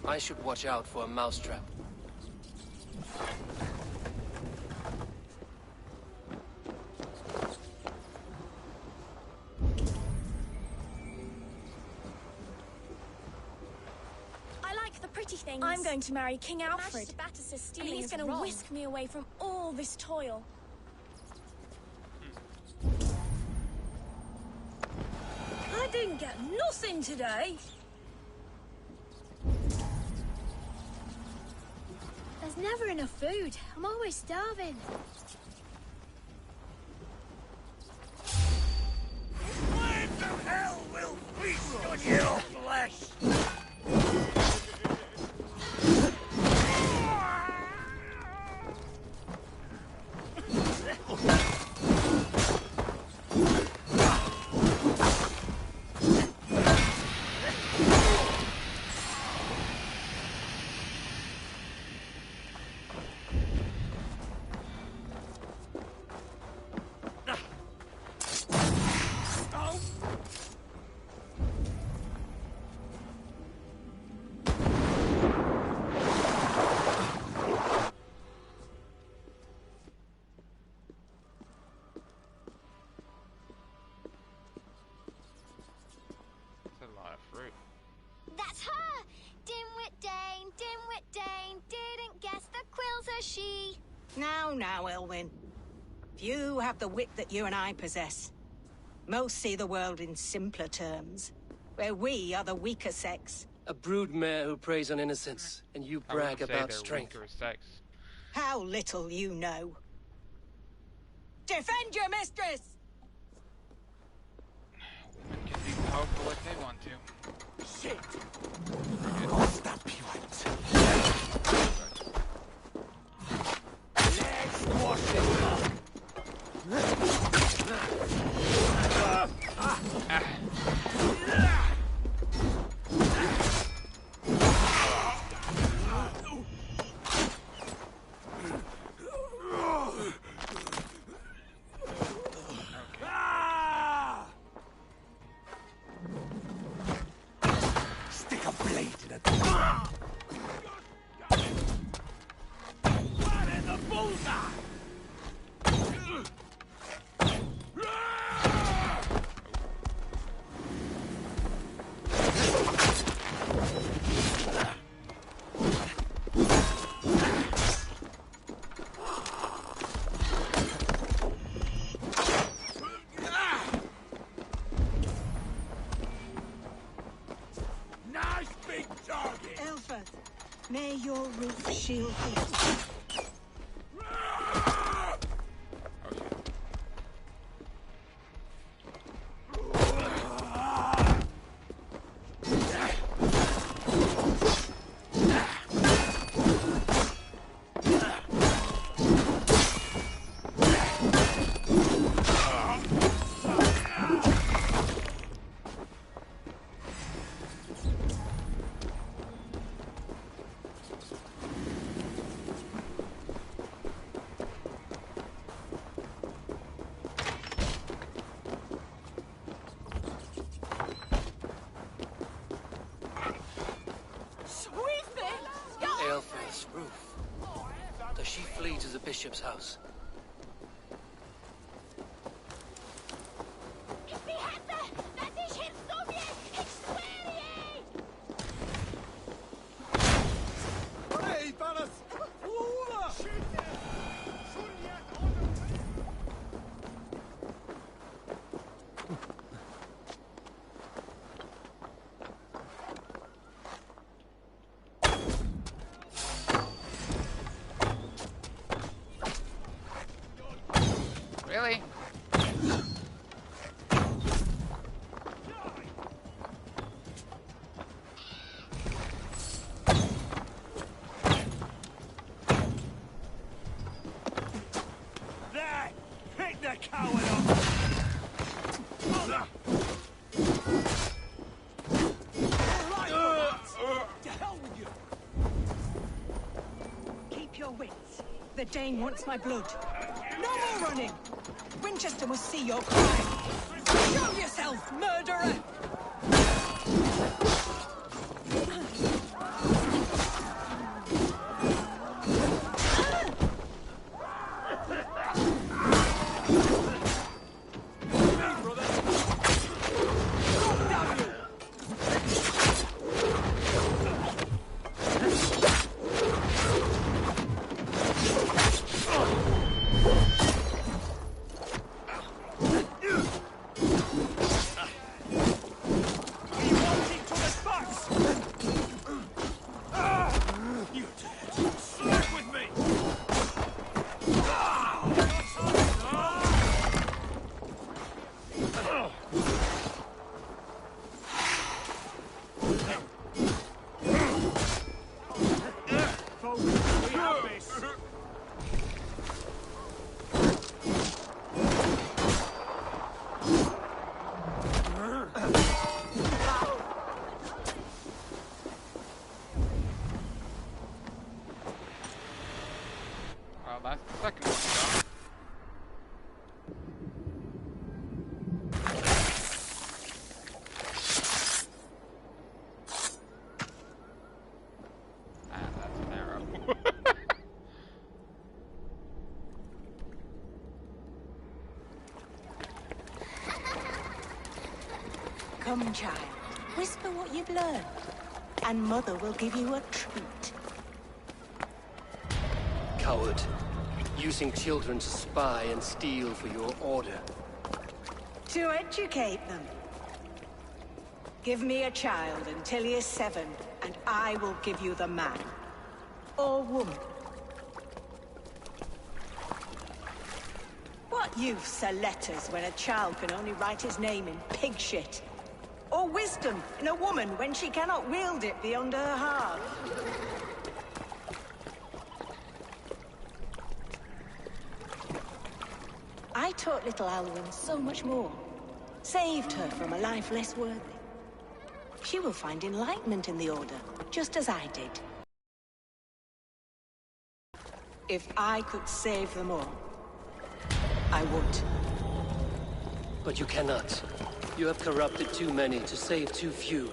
Speaker 3: I should watch out for a mousetrap.
Speaker 16: I'm going to marry King Alfred, and he's going to
Speaker 14: wrong.
Speaker 16: whisk me away from all this toil.
Speaker 14: I didn't get nothing today. There's never enough food. I'm always starving.
Speaker 7: Flames of hell will feast on your flesh!
Speaker 14: That's her! Dimwit Dane, didn't guess the quill's a she.
Speaker 4: Now, Elwyn. Few have the wit that you and I possess. Most see the world in simpler terms, where we are the weaker sex.
Speaker 3: A broodmare who preys on innocence, and you brag about strength.
Speaker 4: How little you know. Defend your mistress!
Speaker 1: Women can be powerful if they want to.
Speaker 7: Shit! Constapulant! Let's squash it! Stick a blade in it. Right in the bullseye! Nice big target!
Speaker 4: Elfert, may your roof shield thee.
Speaker 3: Aelfir's roof. Does she flee to the bishop's house?
Speaker 1: Really?
Speaker 7: There! Pick the coward up!
Speaker 9: To hell with you!
Speaker 4: Keep your wits. The Dane wants my blood. No more running! Winchester must see your crime. Show yourself, murderer!
Speaker 1: Well, that's the second one done. Ah, that's an arrow.
Speaker 4: Come, child. Whisper what you've learned. And Mother will give you a treat.
Speaker 3: Coward. Using children to spy and steal for your order.
Speaker 4: To educate them. Give me a child until he is 7, and I will give you the man. Or woman. What use are letters when a child can only write his name in pig shit? Or wisdom in a woman when she cannot wield it beyond her heart? I taught little Alwyn so much more. Saved her from a life less worthy. She will find enlightenment in the Order, just as I did. If I could save them all, I would.
Speaker 3: But you cannot. You have corrupted too many to save too few.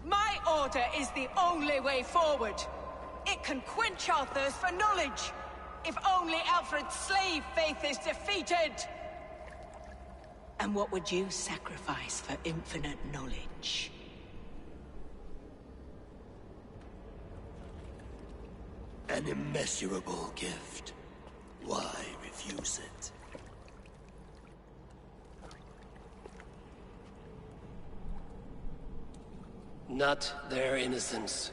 Speaker 4: My order is the only way forward. It can quench our thirst for knowledge. If only Alfred's slave faith is defeated. And what would you sacrifice for infinite knowledge?
Speaker 5: An immeasurable gift. Why refuse it?
Speaker 3: Not their innocence.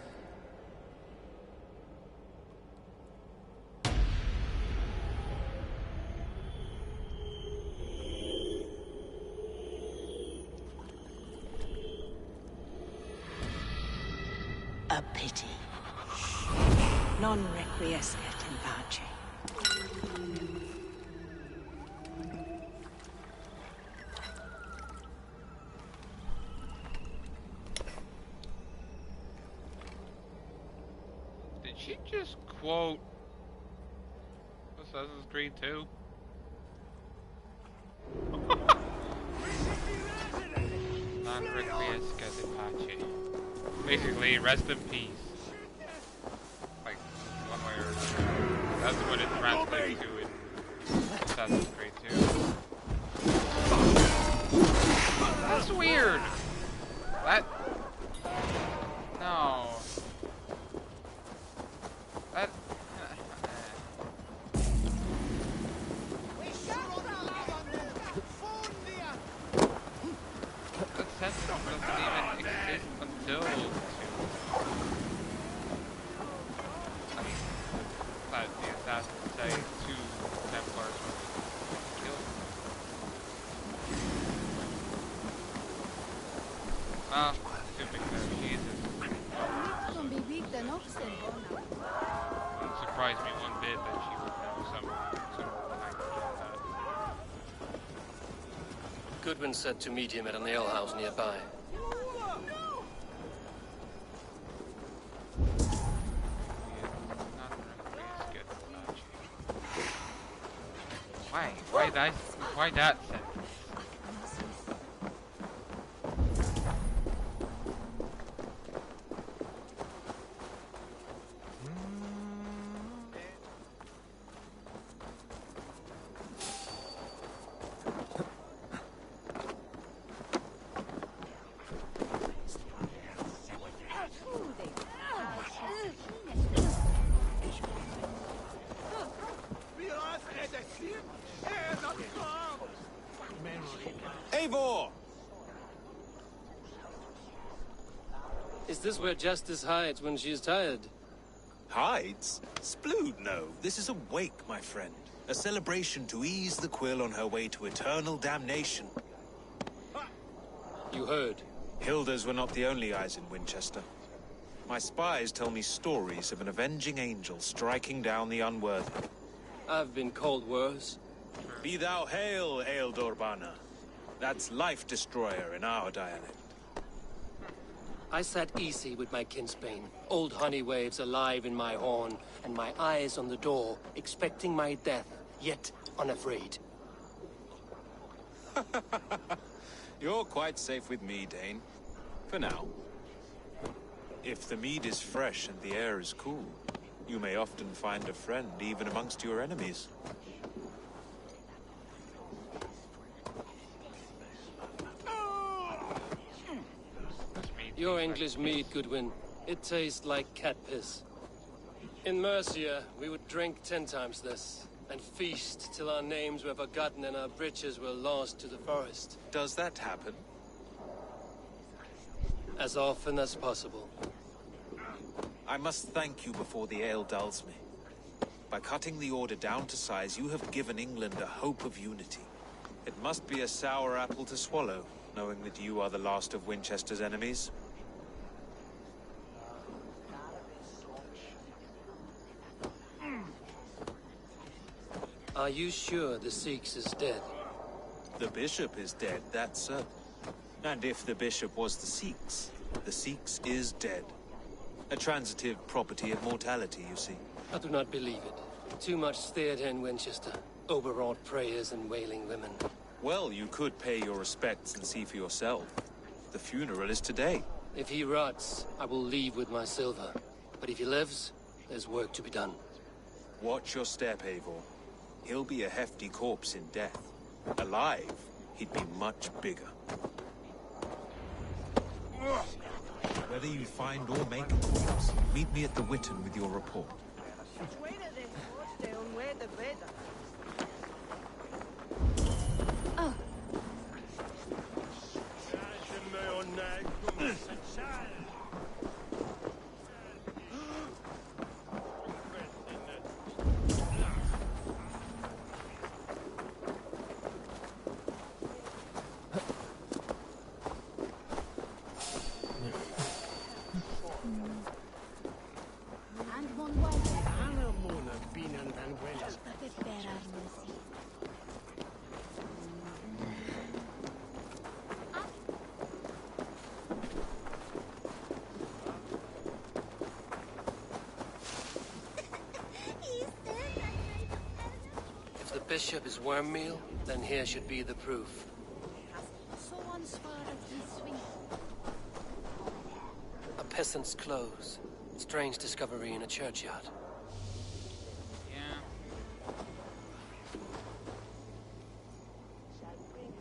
Speaker 4: A pity. Non requiescat in pace.
Speaker 1: Did she just quote Assassin's Creed 2? Non requiescat in pace. Basically, rest in peace. Like, one way or another. That's what it translates to in Assassin's Creed 2. That's weird! That... No. That... That sentence doesn't even exist until 2. Wouldn't surprise me one bit that she would know some language like that.
Speaker 3: Goodwin said to meet him at an alehouse nearby.
Speaker 1: Why that sentence?
Speaker 12: Eivor!
Speaker 3: Is this where Justice hides when she's tired?
Speaker 12: Hides? Splood, no. This is a wake, my friend. A celebration to ease the quill on her way to eternal damnation.
Speaker 3: You heard.
Speaker 12: Hilda's were not the only eyes in Winchester. My spies tell me stories of an avenging angel striking down the unworthy.
Speaker 3: I've been called worse.
Speaker 12: Be thou hail, Eildorbana. That's Life Destroyer in our dialect.
Speaker 3: I sat easy with my kinsbane, old honey waves alive in my horn, and my eyes on the door, expecting my death, yet unafraid.
Speaker 12: You're quite safe with me, Dane. For now. If the mead is fresh and the air is cool, you may often find a friend even amongst your enemies.
Speaker 3: Your English mead, Goodwin. It tastes like cat piss. In Mercia, we would drink 10 times this, and feast till our names were forgotten and our britches were lost to the forest.
Speaker 12: Does that happen?
Speaker 3: As often as possible.
Speaker 12: I must thank you before the ale dulls me. By cutting the order down to size, you have given England a hope of unity. It must be a sour apple to swallow, knowing that you are the last of Winchester's enemies.
Speaker 3: Are you sure the Sikhs is dead?
Speaker 12: The bishop is dead, that's certain. And if the bishop was the Sikhs is dead. A transitive property of mortality, you see.
Speaker 3: I do not believe it. Too much theatre in Winchester. Overwrought prayers and wailing women.
Speaker 12: Well, you could pay your respects and see for yourself. The funeral is today.
Speaker 3: If he rots, I will leave with my silver. But if he lives, there's work to be done.
Speaker 12: Watch your step, Eivor. He'll be a hefty corpse in death. Alive, he'd be much bigger. Whether you find or make a corpse, meet me at the Witten with your report.
Speaker 14: Oh.
Speaker 3: If the bishop is worm meal, then here should be the proof. A peasant's clothes. Strange discovery in a churchyard.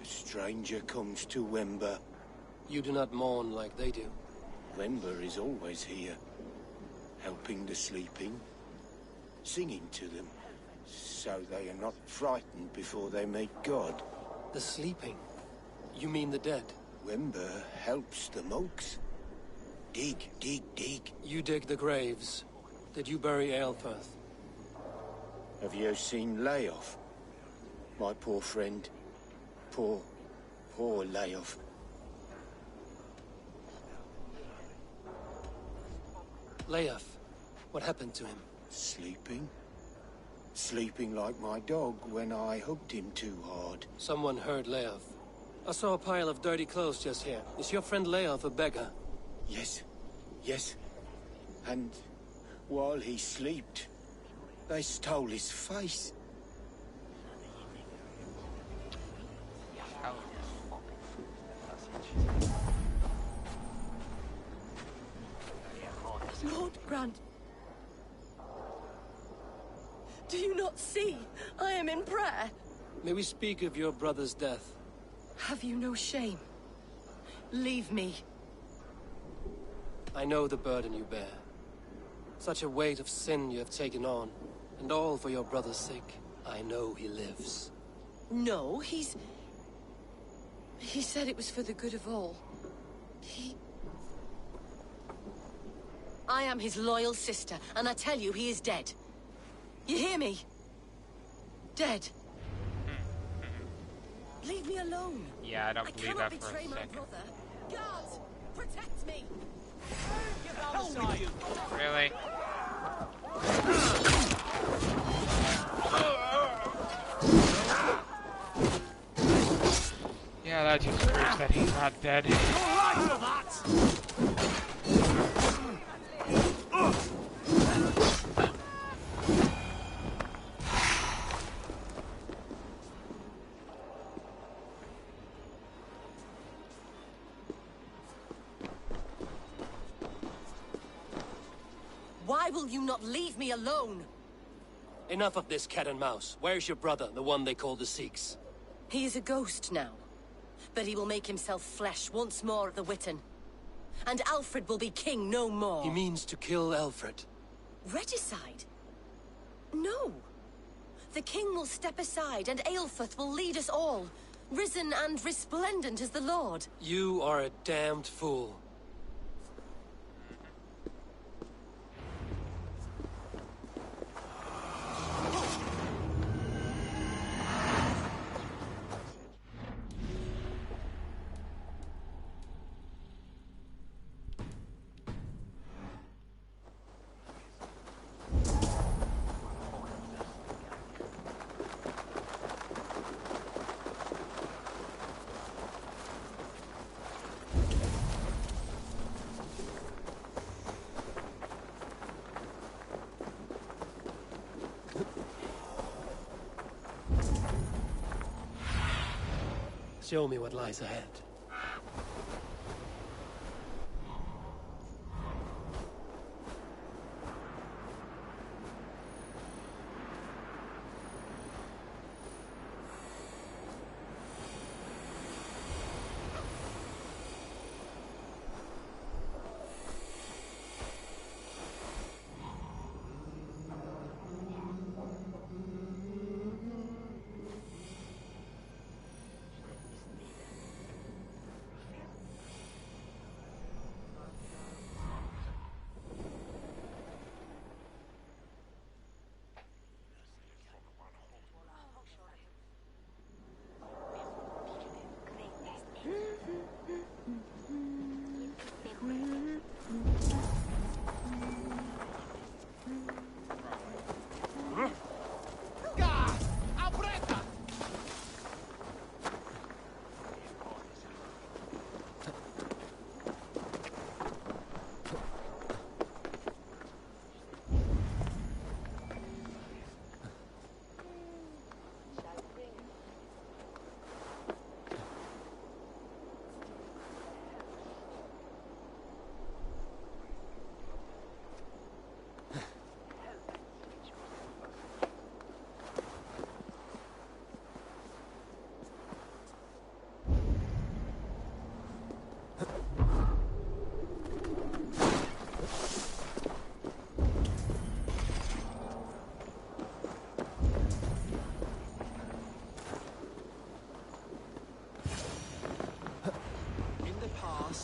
Speaker 2: A stranger comes to Wember.
Speaker 3: You do not mourn like they do.
Speaker 2: Wember is always here, helping the sleeping, singing to them, so they are not frightened before they meet God.
Speaker 3: The sleeping? You mean the dead?
Speaker 2: Wember helps the monks. Dig, dig, dig.
Speaker 3: You dig the graves. Did you bury Aelfirth?
Speaker 2: Have you seen Layoff? My poor friend. Poor Layoff.
Speaker 3: Leof, What happened to him?
Speaker 15: Sleeping. Sleeping like my dog when I hugged him too hard.
Speaker 3: Someone heard Leof. I saw a pile of dirty clothes just here. Is your friend Leof a beggar?
Speaker 15: Yes. Yes. And while he slept, they stole his face.
Speaker 18: Lord Grant, do you not see? I am in prayer.
Speaker 3: May we speak of your brother's death?
Speaker 18: Have you no shame? Leave me.
Speaker 3: I know the burden you bear. Such a weight of sin you have taken on, and all for your brother's sake. I know he lives.
Speaker 18: No, He said it was for the good of all. I am his loyal sister, and I tell you, he is dead. You hear me? Dead. Leave me alone.
Speaker 1: Yeah, I don't believe that for a
Speaker 18: betray my
Speaker 1: second.
Speaker 18: brother. Guards, protect me.
Speaker 1: Really? Yeah, that just proves that he's not dead.
Speaker 18: Why will you not leave me alone?
Speaker 3: Enough of this cat and mouse. Where's your brother, the one they call the Sikhs?
Speaker 18: He is a ghost now. But he will make himself flesh once more at the Witten. And Alfred will be king no more.
Speaker 3: He means to kill Alfred.
Speaker 18: Regicide? No. The king will step aside and Aelfrith will lead us all, risen and resplendent as the Lord.
Speaker 3: You are a damned fool. Show me what lies ahead.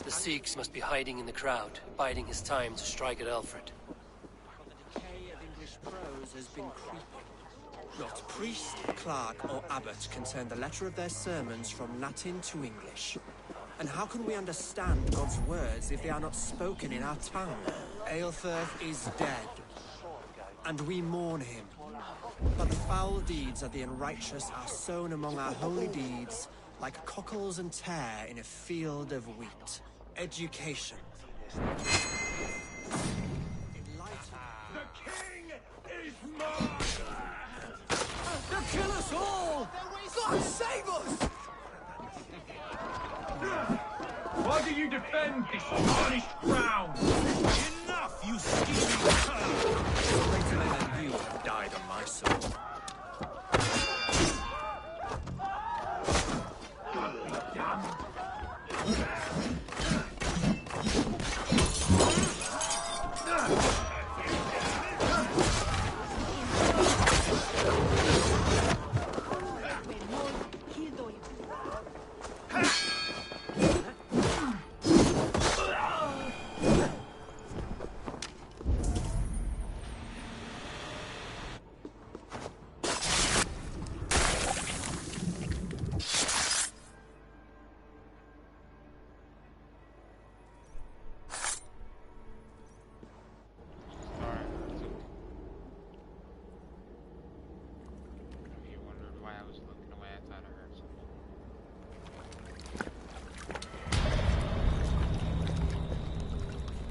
Speaker 3: The Sikhs must be hiding in the crowd, biding his time to strike at Alfred.
Speaker 5: The decay of English prose has been creeping. Not priest, clerk, or abbot can turn the letter of their sermons from Latin to English. And how can we understand God's words if they are not spoken in our tongue? Aelfrith is dead. and we mourn him. But the foul deeds of the unrighteous are sown among our holy deeds, like cockles and tare in a field of wheat. Education.
Speaker 7: The king is mine!
Speaker 15: They'll kill us all! God save us!
Speaker 7: Why do you defend this tarnished crown?
Speaker 12: Enough, you scheming cur!
Speaker 5: Greater than you have died on my soul.
Speaker 1: You wondered why I was looking away. I thought I heard something.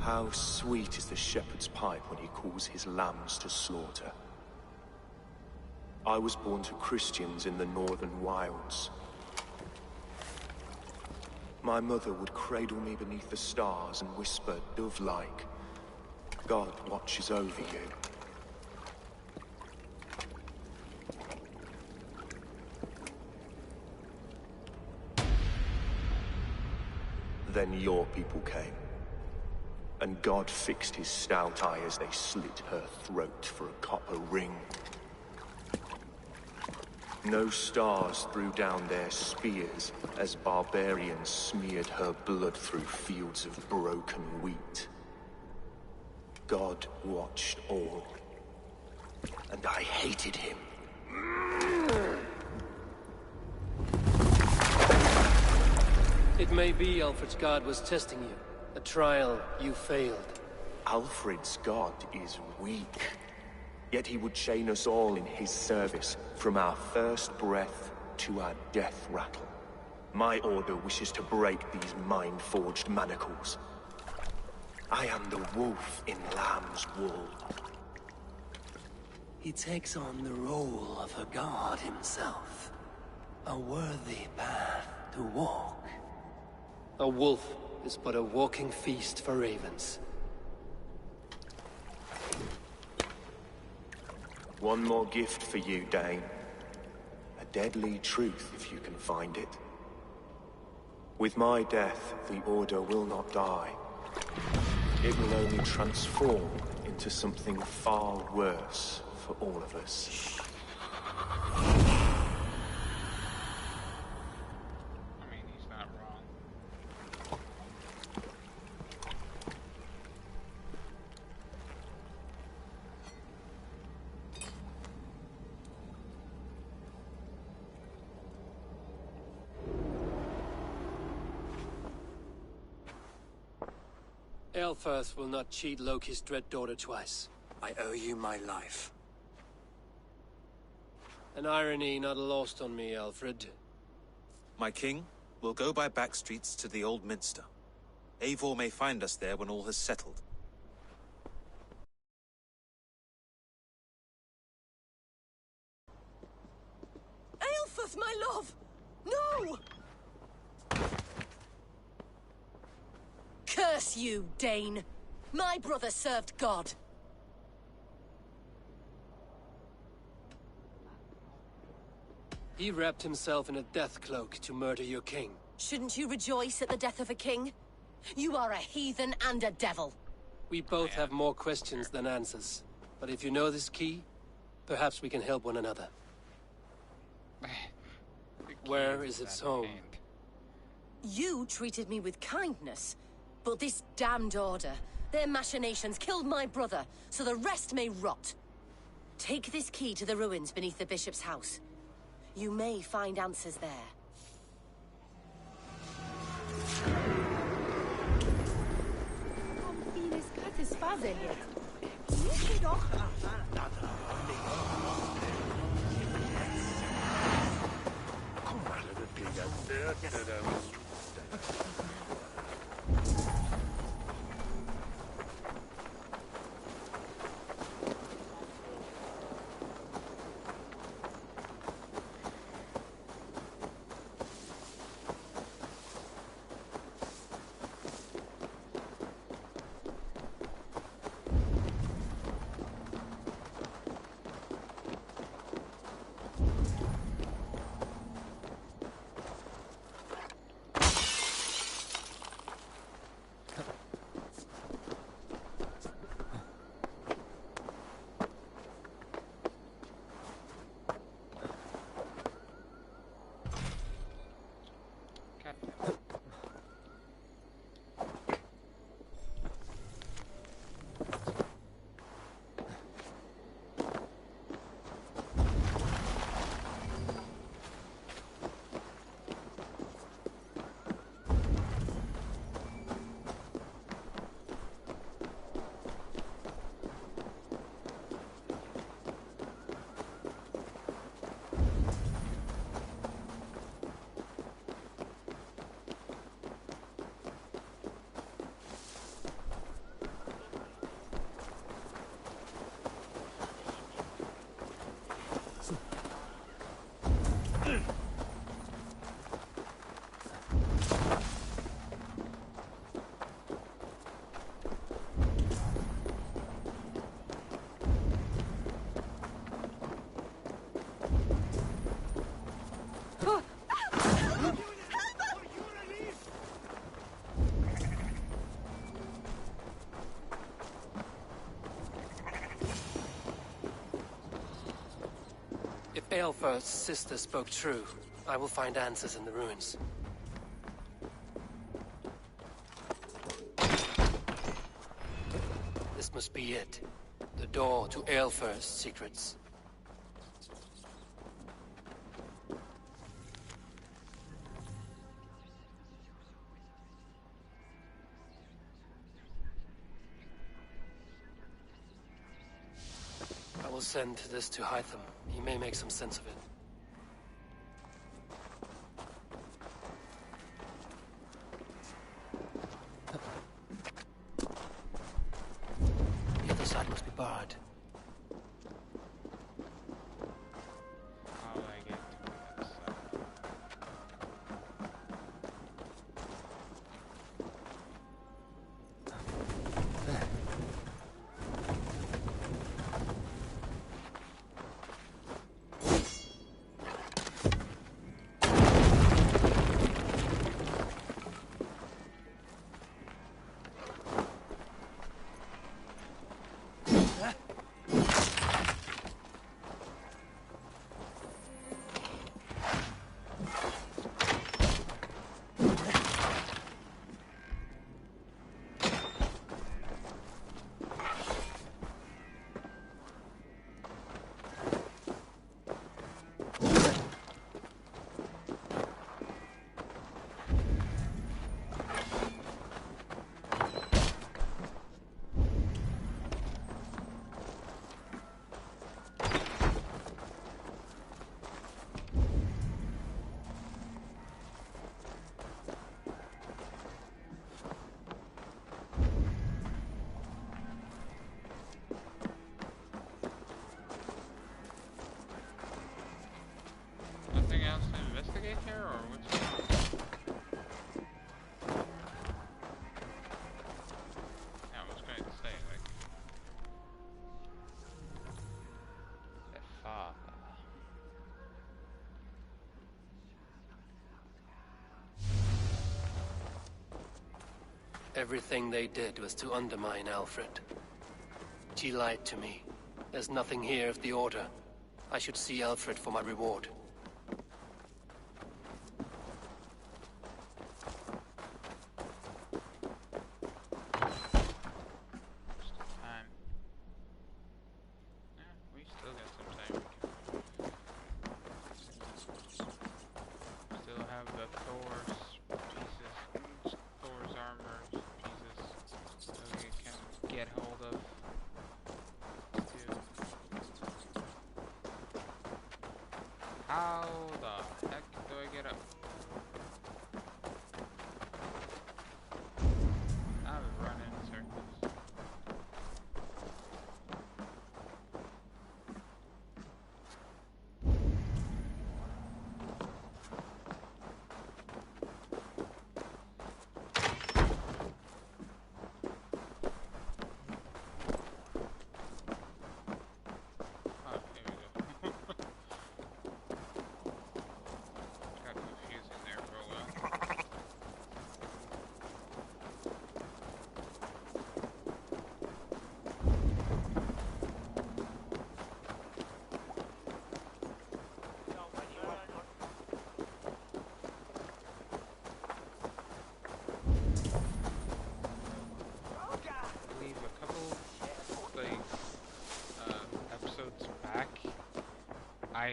Speaker 19: How sweet is the shepherd's pipe when he calls his lambs to slaughter. I was born to Christians in the northern wilds. My mother would cradle me beneath the stars and whisper, dove-like, God watches over you. Then your people came, and God fixed his stout eye as they slit her throat for a copper ring. No stars threw down their spears as barbarians smeared her blood through fields of broken wheat. God watched all, and I hated him.
Speaker 3: It may be Alfred's god was testing you. A trial you failed.
Speaker 19: Alfred's god is weak. Yet he would chain us all in his service, from our first breath to our death rattle. My order wishes to break these mind-forged manacles. I am the wolf in lamb's wool.
Speaker 3: He takes on the role of a god himself. A worthy path to walk. A wolf is but a walking feast for ravens.
Speaker 19: One more gift for you, Dane. A deadly truth, if you can find it. With my death, the Order will not die. It will only transform into something far worse for all of us.
Speaker 1: I mean, he's not wrong.
Speaker 3: Aelfirth will not cheat Loki's dread daughter twice.
Speaker 5: I owe you my life.
Speaker 3: An irony not lost on me, Alfred.
Speaker 12: My king, we'll go by back streets to the Old Minster. Eivor may find us there when all has settled.
Speaker 18: Aelfirth, my love! No! Curse you, Dane! My brother served God.
Speaker 3: He wrapped himself in a death cloak to murder your king.
Speaker 18: Shouldn't you rejoice at the death of a king? You are a heathen and a devil.
Speaker 3: We both have more questions than answers. But if you know this key, perhaps we can help one another. Where is its home?
Speaker 18: You treated me with kindness, but this damned order, their machinations killed my brother, so the rest may rot. Take this key to the ruins beneath the bishop's house. You may find answers there.
Speaker 10: Fine,
Speaker 9: doch.
Speaker 3: If Aelfir's sister spoke true, I will find answers in the ruins. This must be it. The door to Aelfir's secrets. I will send this to Hytham. He may make some sense of it. The other side must be barred.
Speaker 1: How do I get to that side? Nothing else to investigate here, or what's going on? Yeah, I was going to say, like... The father...
Speaker 3: Everything they did was to undermine Alfred. She lied to me. There's nothing here of the Order. I should see Alfred for my reward.
Speaker 1: Time. Yeah, we still got some time. Still have the thors pieces, thors armor pieces that we can get hold of.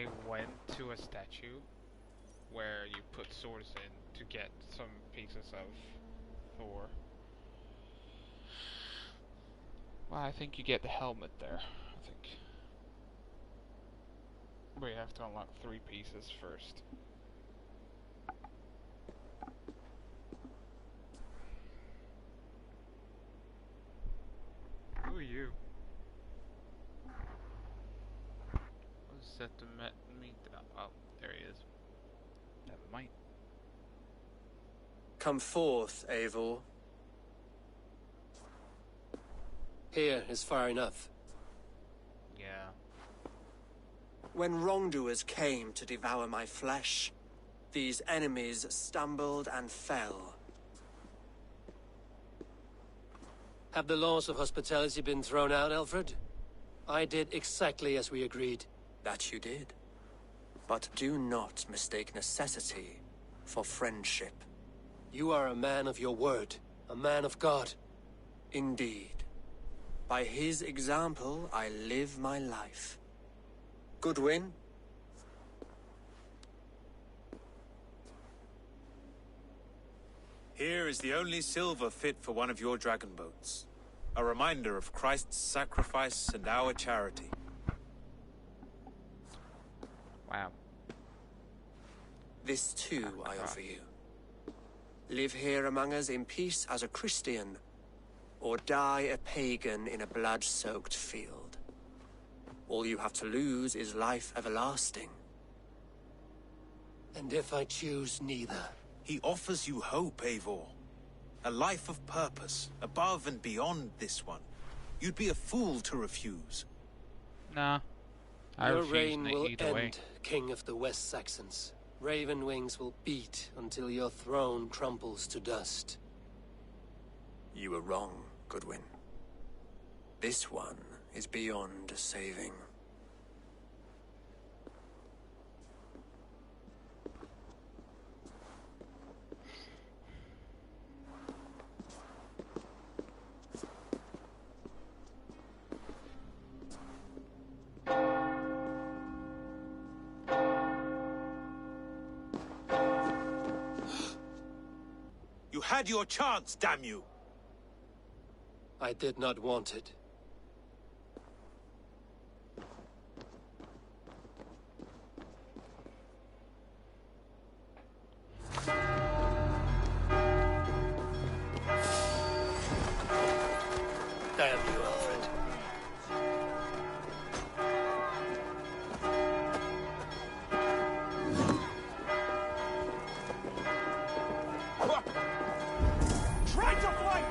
Speaker 1: I went to a statue where you put swords in to get some pieces of Thor. Well, I think you get the helmet there, I think. But you have to unlock 3 pieces first. Who are you? What's set to meet? Oh, there he is. Never mind.
Speaker 5: Come forth, Eivor.
Speaker 3: Here is far enough.
Speaker 1: Yeah.
Speaker 5: When wrongdoers came to devour my flesh, these enemies stumbled and fell.
Speaker 3: Have the laws of hospitality been thrown out, Alfred? I did exactly as we agreed.
Speaker 5: That you did. But do not mistake necessity for friendship.
Speaker 3: You are a man of your word, a man of God.
Speaker 5: Indeed. By his example, I live my life. Goodwin?
Speaker 12: Here is the only silver fit for one of your dragon boats. A reminder of Christ's sacrifice and our charity.
Speaker 1: Wow.
Speaker 5: This too I offer you. Live here among us in peace as a Christian, or die a pagan in a blood-soaked field. All you have to lose is life everlasting.
Speaker 3: And if I choose neither?
Speaker 12: He offers you hope, Eivor. A life of purpose, above and beyond this one. You'd be a fool to refuse.
Speaker 1: Nah.
Speaker 3: Your reign will end, King of the West Saxons. Raven wings will beat until your throne crumples to dust.
Speaker 5: You were wrong, Goodwin. This one is beyond saving.
Speaker 12: You had your chance, damn you!
Speaker 3: I did not want it. Damn you, Alfred.
Speaker 7: Try to flank!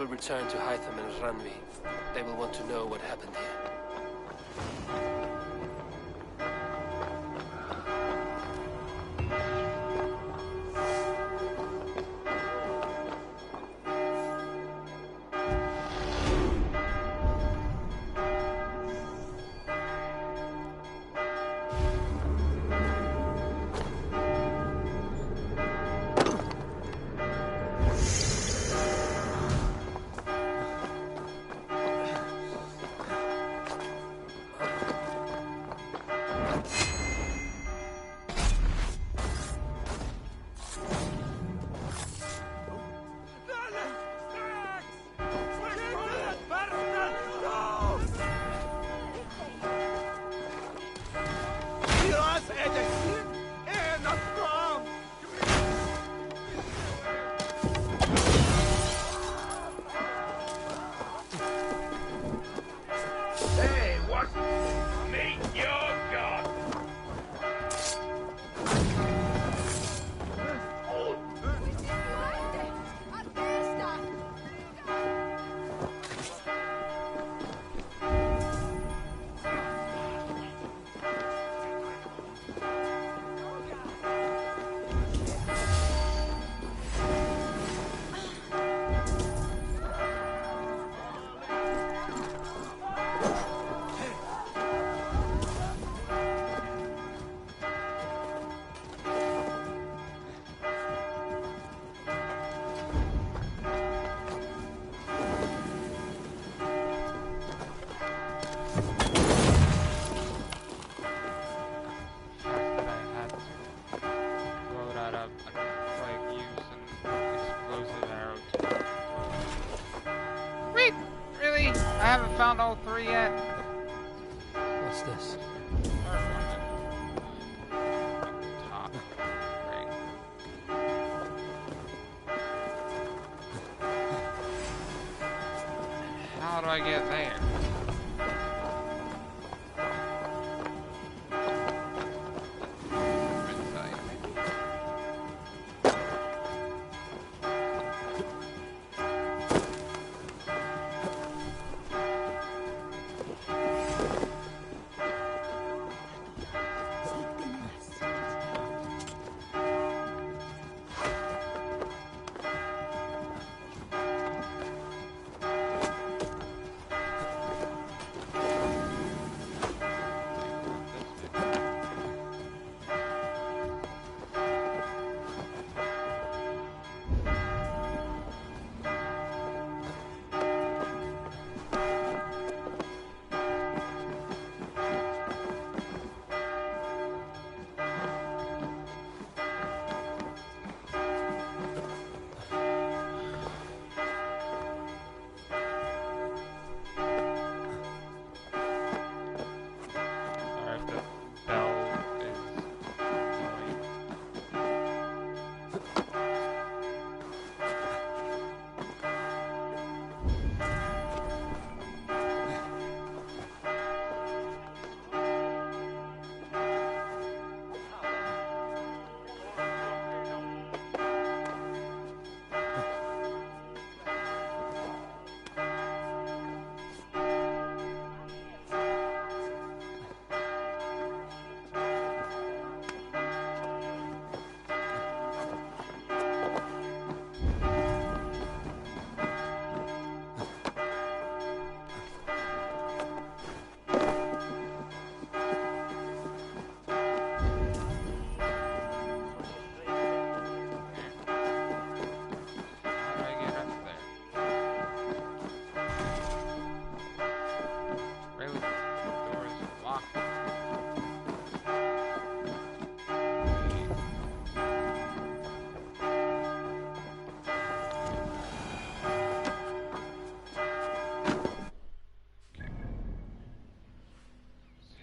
Speaker 3: will return to Hytham and Ranvi. They will want to know what happened here.
Speaker 1: I haven't found all three yet.
Speaker 3: What's this?
Speaker 1: Top. Great. How do I get there?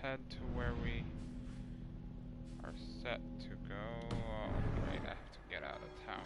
Speaker 1: Head to where we are set to go. Oh, right, I have to get out of town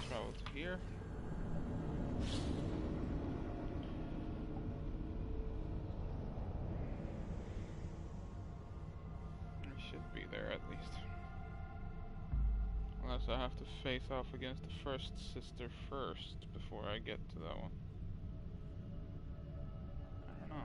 Speaker 1: travel to here. I should be there at least. Unless I have to face off against the first sister first before I get to that one. I don't know.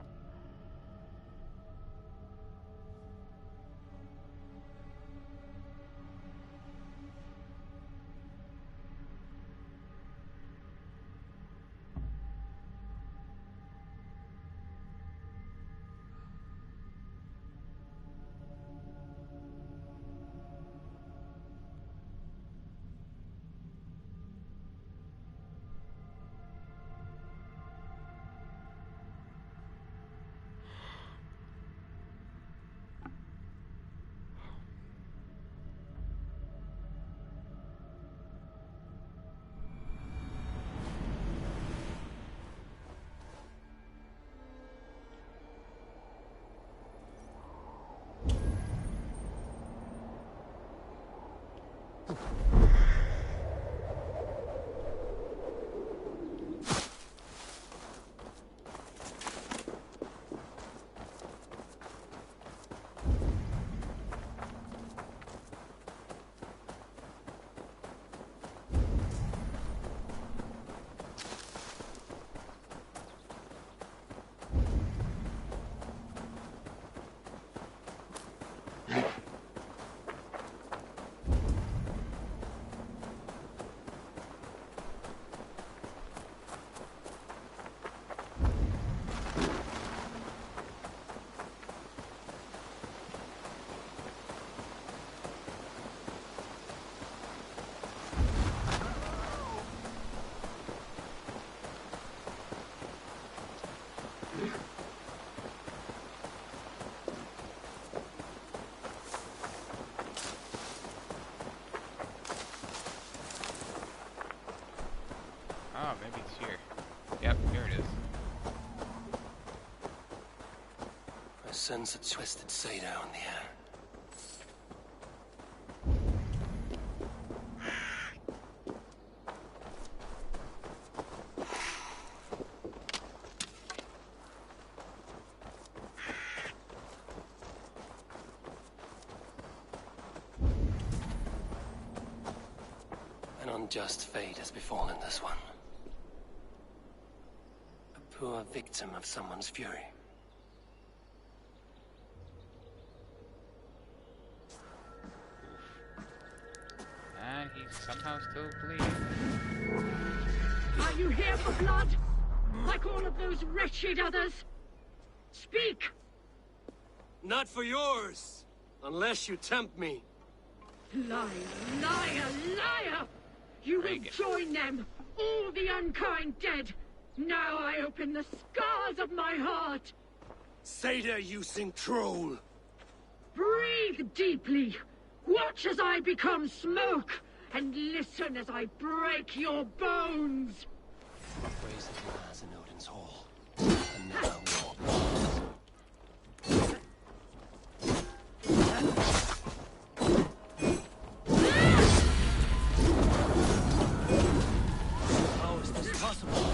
Speaker 1: Oh, maybe it's here. Yep, here it is.
Speaker 3: I sense a twisted Seder on the air. An unjust fate has befallen this one. A poor victim of someone's fury.
Speaker 1: And he's somehow still bleeding.
Speaker 20: Are you here for blood? Like all of those wretched others? Speak!
Speaker 9: Not for yours, unless you tempt me.
Speaker 20: Liar, liar, liar! You will join them, all the unkind dead. Now I open the scars of my heart.
Speaker 9: Seder using troll.
Speaker 20: Breathe deeply. Watch as I become smoke, and listen as I break your bones.
Speaker 3: Praise the glass in Odin's hall, and now war blows.
Speaker 9: How is this possible?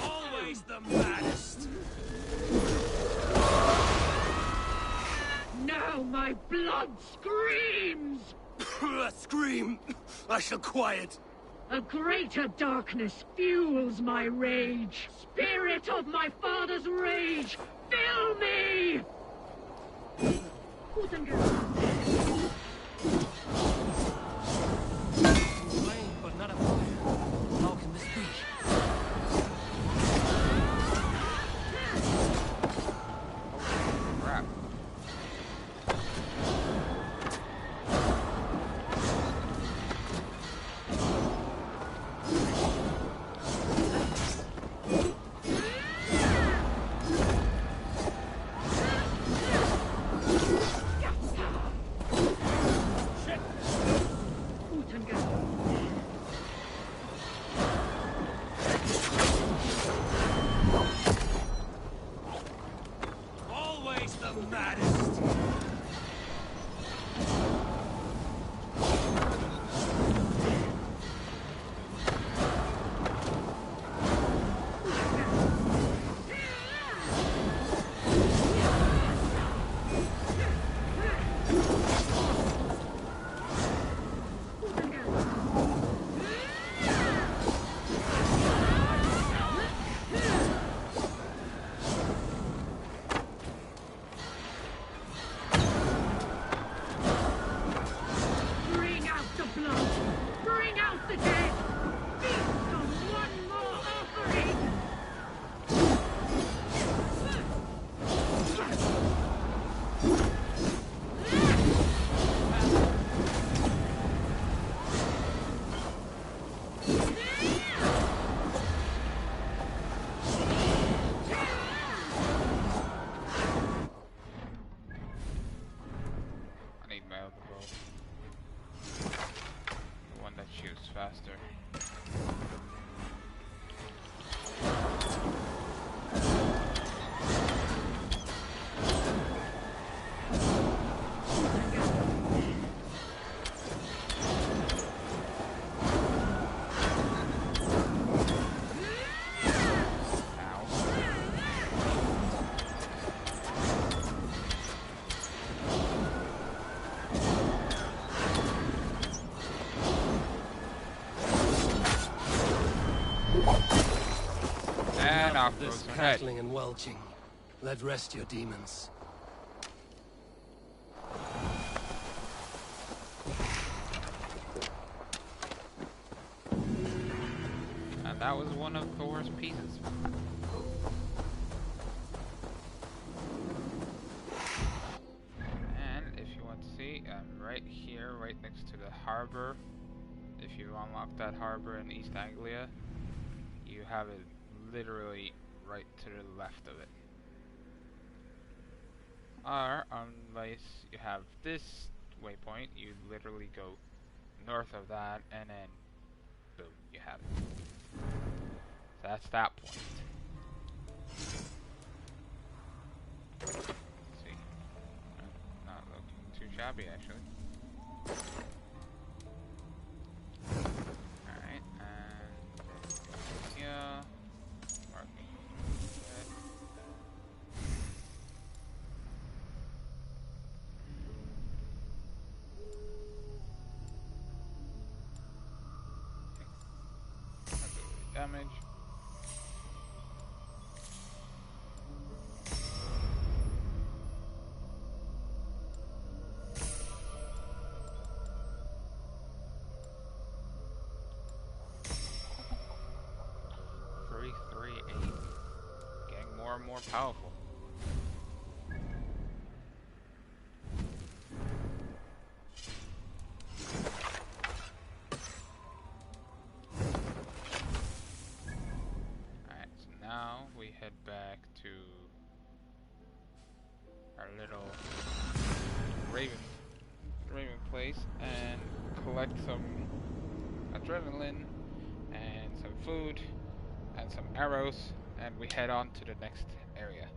Speaker 7: Always the maddest.
Speaker 20: Now my blood screams!
Speaker 9: Scream! I shall quiet.
Speaker 20: A greater darkness fuels my rage. Spirit of my father's rage, fill me!
Speaker 9: Flame, but not a fire. How can this be?
Speaker 1: Crap. half
Speaker 3: This
Speaker 1: frozen head.
Speaker 3: cackling and welching. Let rest your demons.
Speaker 1: And that was one of Thor's pieces. And if you want to see, I'm right here, right next to the harbor. If you unlock that harbor in East Anglia, you have it literally right to the left of it. Or, unless you have this waypoint, you literally go north of that, and then boom, you have it. So that's that point. Let's see. Not looking too shabby, actually. Alright, and yeah. Marking. Damage. Getting more and more powerful. Alright, so now we head back to our little raven place and collect some adrenaline and some food and some arrows, and we head on to the next area.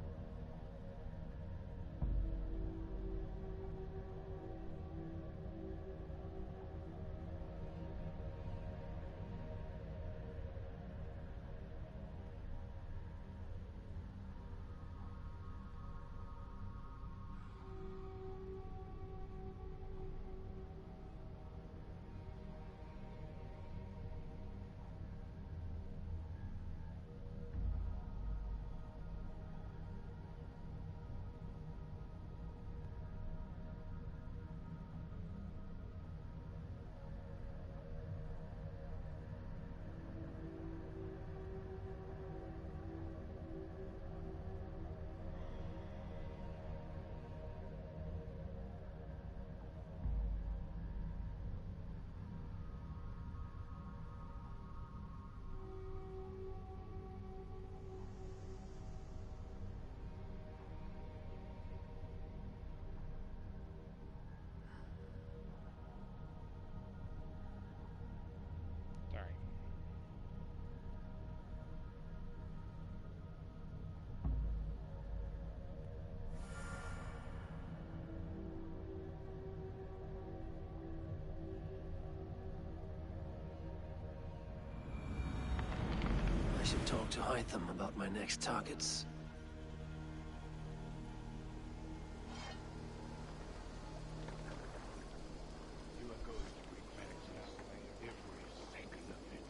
Speaker 3: I should talk to Hytham about my next targets.
Speaker 7: You are going to regret this every second of it.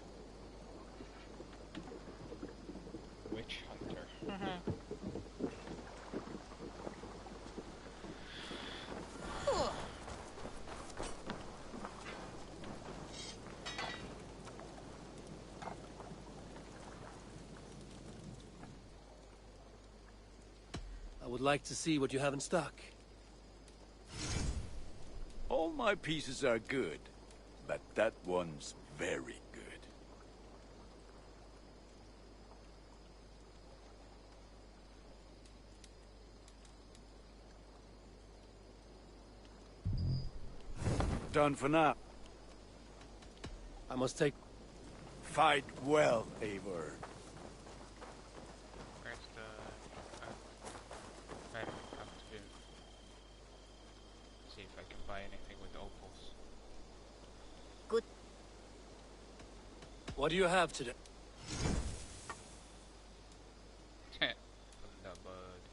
Speaker 1: Witch hunter.
Speaker 3: I would like to see what you have in stock.
Speaker 21: All my pieces are good, but that one's very good. Done for now.
Speaker 3: I must take...
Speaker 21: Fight well, Eivor.
Speaker 1: Where's the... I have to see if I can buy anything with opals.
Speaker 3: Good. What do you have today?
Speaker 1: Thunderbird.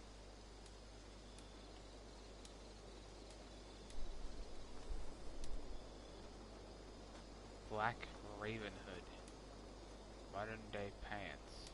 Speaker 1: Black Raven Hood. Modern day pants.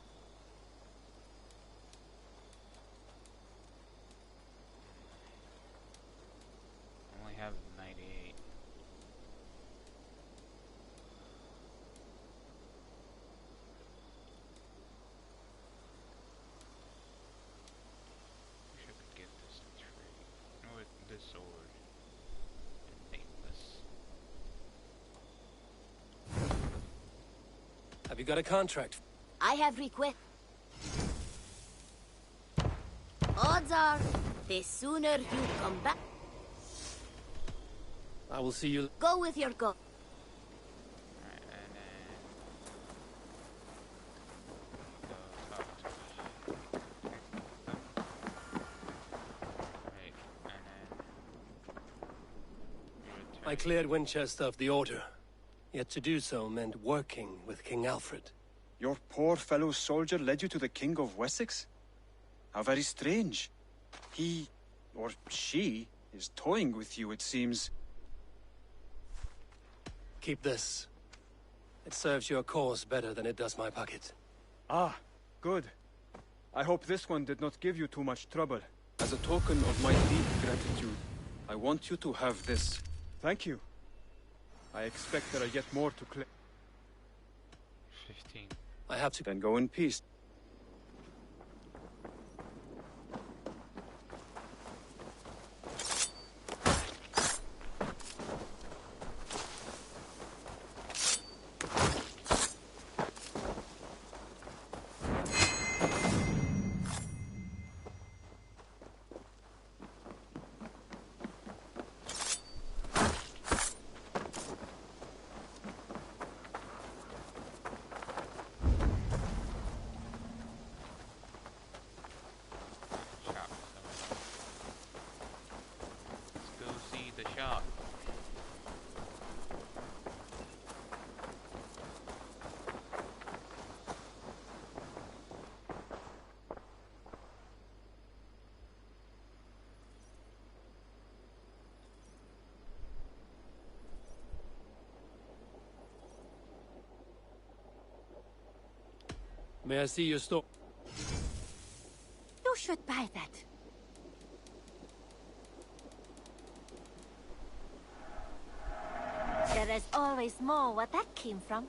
Speaker 2: you got a contract?
Speaker 14: I have request. Odds are, the sooner you come back.
Speaker 2: I will see you.
Speaker 14: Go with your go.
Speaker 2: I cleared Winchester of the Order. Yet to do so meant working with King Alfred.
Speaker 11: Your poor fellow soldier led you to the King of Wessex? How very strange. He, or she, is toying with you, it seems.
Speaker 2: Keep this. It serves your cause better than it does my pocket.
Speaker 11: Ah, good. I hope this one did not give you too much trouble. As a token of my deep gratitude, I want you to have this. Thank you. I expect there are yet more to clear.
Speaker 1: 15.
Speaker 2: I have to...
Speaker 11: Then go in peace.
Speaker 2: May I see your store?
Speaker 14: You should buy that. There is always more where that came from.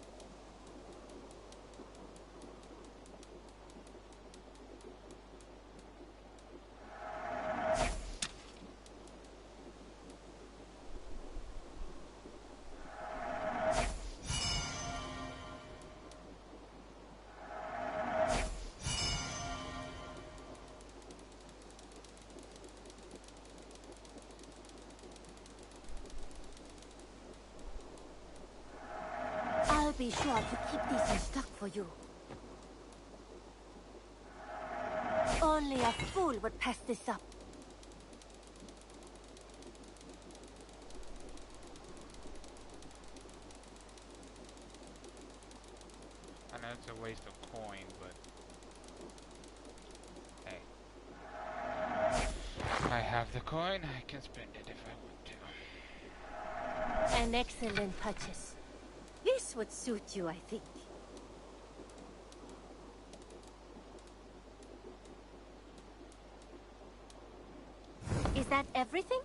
Speaker 14: I'll be sure to keep these in stock for you. Only a fool would pass this up.
Speaker 1: I know it's a waste of coin, but hey, I have the coin. I can spend it if I want to.
Speaker 14: An excellent purchase. This would suit you, I think. Is that everything?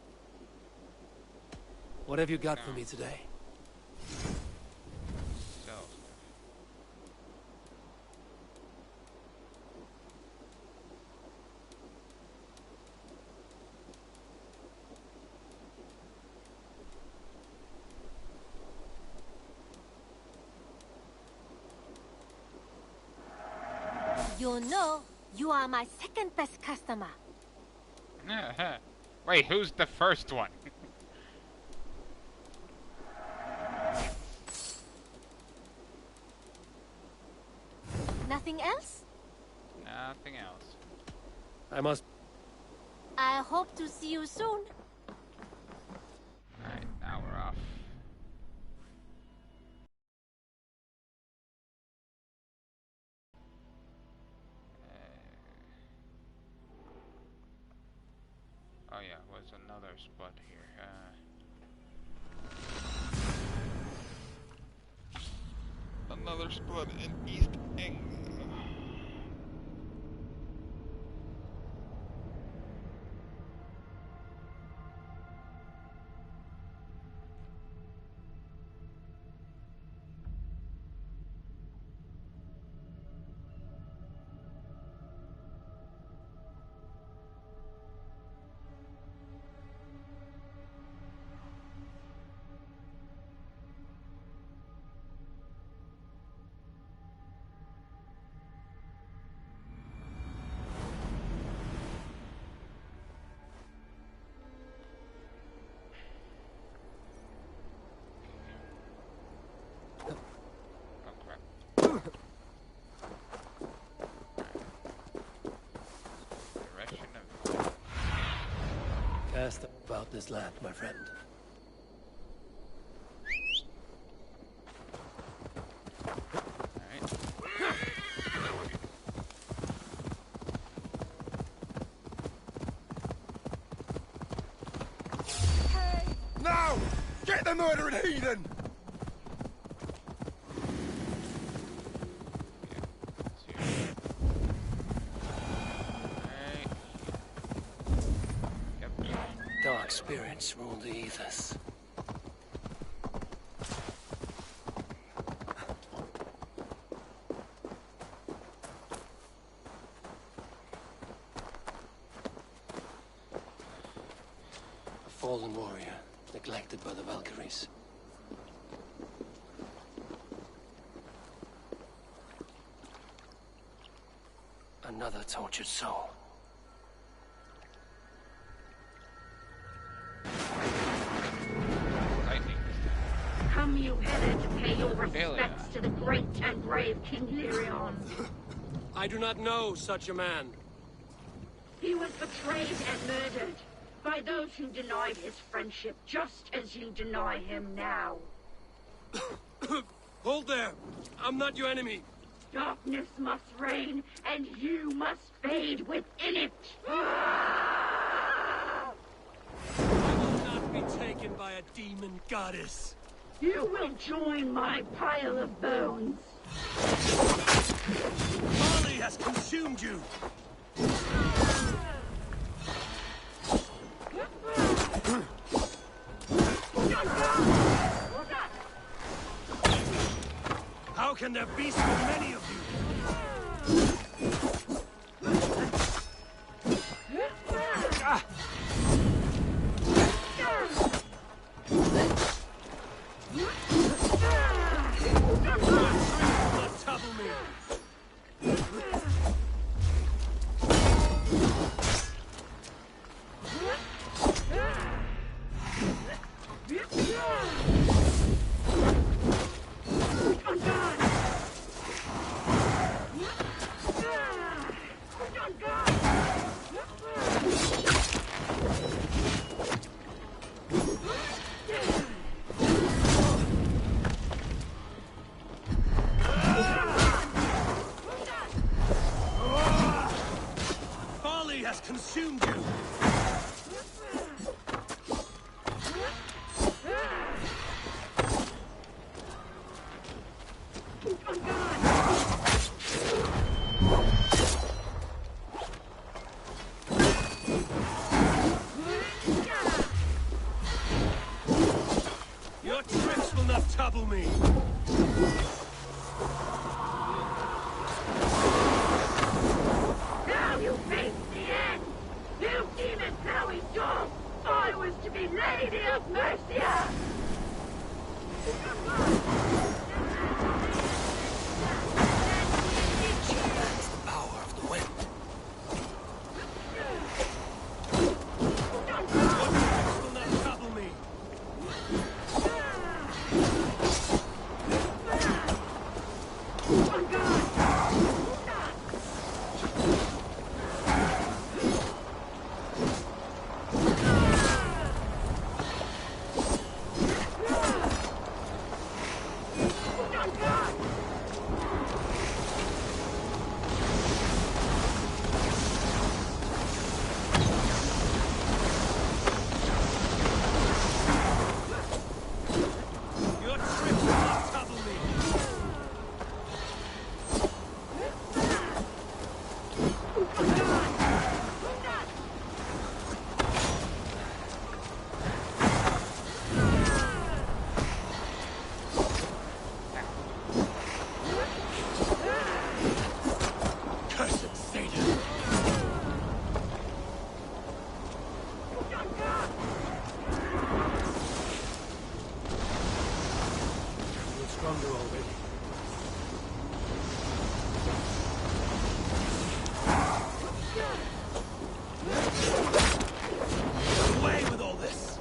Speaker 2: What have you got for me today?
Speaker 1: So.
Speaker 14: You know, you are my second best customer.
Speaker 1: Wait, who's the first one?
Speaker 14: Nothing else?
Speaker 1: Nothing else.
Speaker 2: I must...
Speaker 14: I hope to see you soon.
Speaker 1: Alright, now we're off. Oh yeah, was another spot here. Another spot in East England.
Speaker 3: best about this land, my friend.
Speaker 15: Now! Get the murdering heathen!
Speaker 3: Dark spirits rule the ethers. A fallen warrior, neglected by the Valkyries. Another tortured soul.
Speaker 20: Come you hither to pay your respects to the great and brave King Lyrion.
Speaker 3: I do not know such a man.
Speaker 20: He was betrayed and murdered by those who denied his friendship, just as you deny him now.
Speaker 3: Hold there! I'm not your enemy!
Speaker 20: Darkness must reign, and you must fade within it!
Speaker 3: I will not be taken by a demon goddess!
Speaker 20: You will join my pile of bones!
Speaker 3: Folly has consumed you! How can there be so many of you? Folly has consumed you! Your tricks will not trouble me!
Speaker 20: Now you face the end! You demon Howie dog! I was to be Lady of Mercia!
Speaker 3: That's the power of the wind. Your tricks will not trouble me! Your tricks will not trouble me! Cursed Satan! You're stronger already. Away with all this!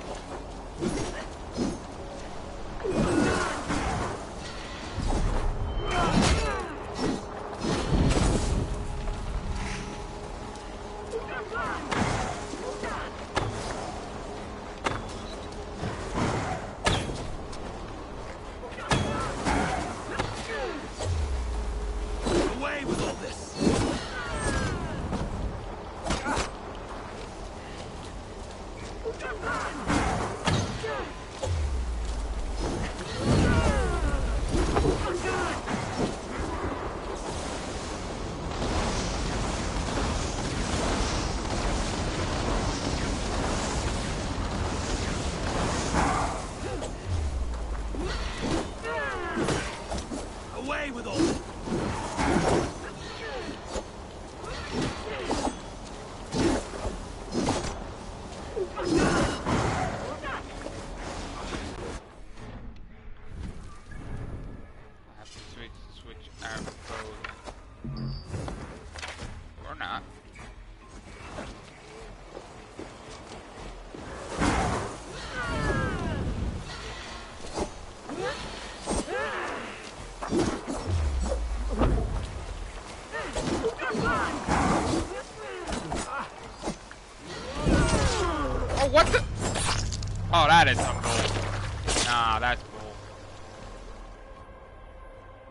Speaker 1: Oh, that is some bull. Nah, that's bull.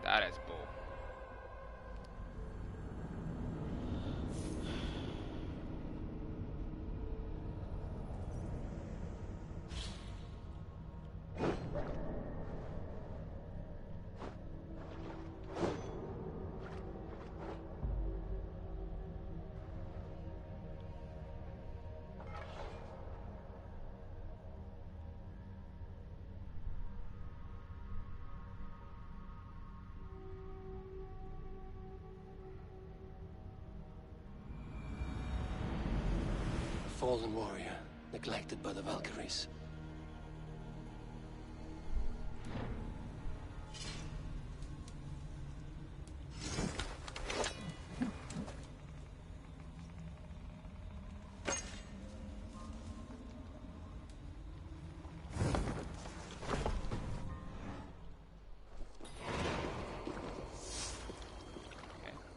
Speaker 1: That is bull.
Speaker 3: Fallen warrior, neglected by the Valkyries.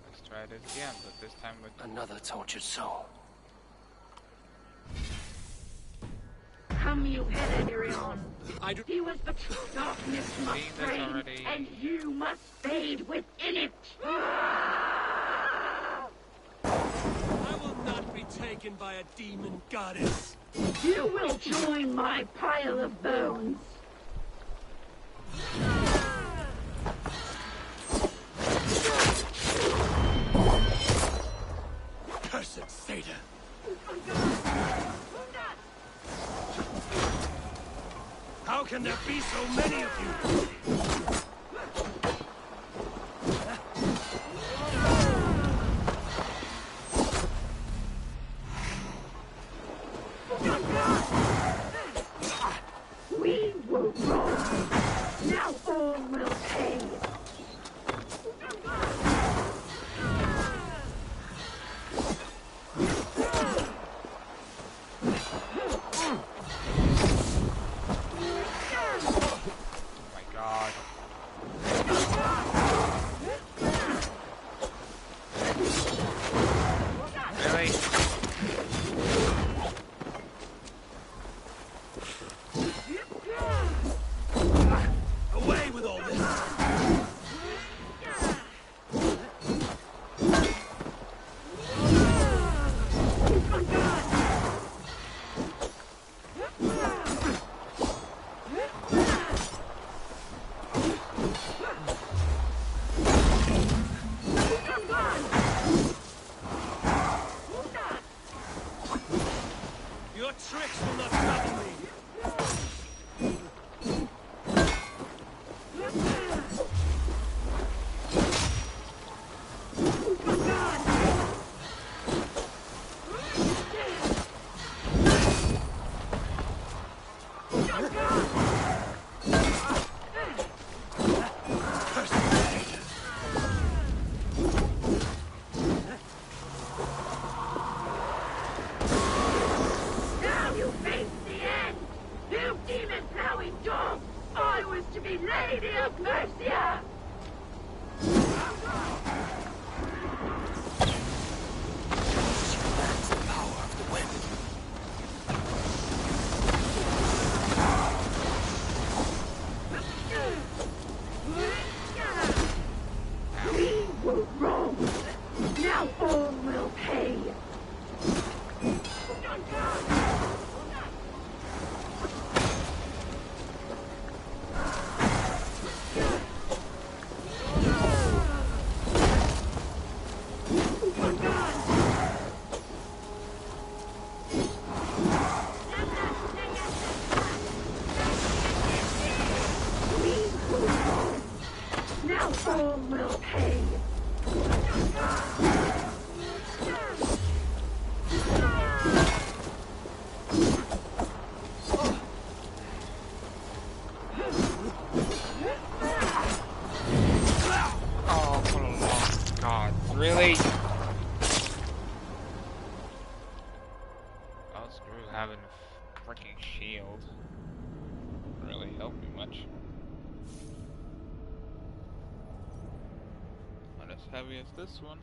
Speaker 1: Let's try this again, but this time with
Speaker 3: another tortured soul.
Speaker 20: Come, you Helenion. He was the true darkness must reign, and you must fade within it.
Speaker 7: I will not be taken by a demon goddess.
Speaker 20: You will join my pile of bones.
Speaker 7: Cursed Satan. How can there be so many of you?
Speaker 20: We were wrong. Now all will pay.
Speaker 7: Away with all this! Your tricks will not trouble me!
Speaker 20: Now you face the end! You demon-plowing dog! I was to be Lady of Mercia!
Speaker 3: That's the power of the wind.
Speaker 20: We were wrong. Now all will pay. Now all will pay.
Speaker 1: oh, for the love of God, really? Oh, screw having a freaking shield. Really helped me much. Not as heavy as this one.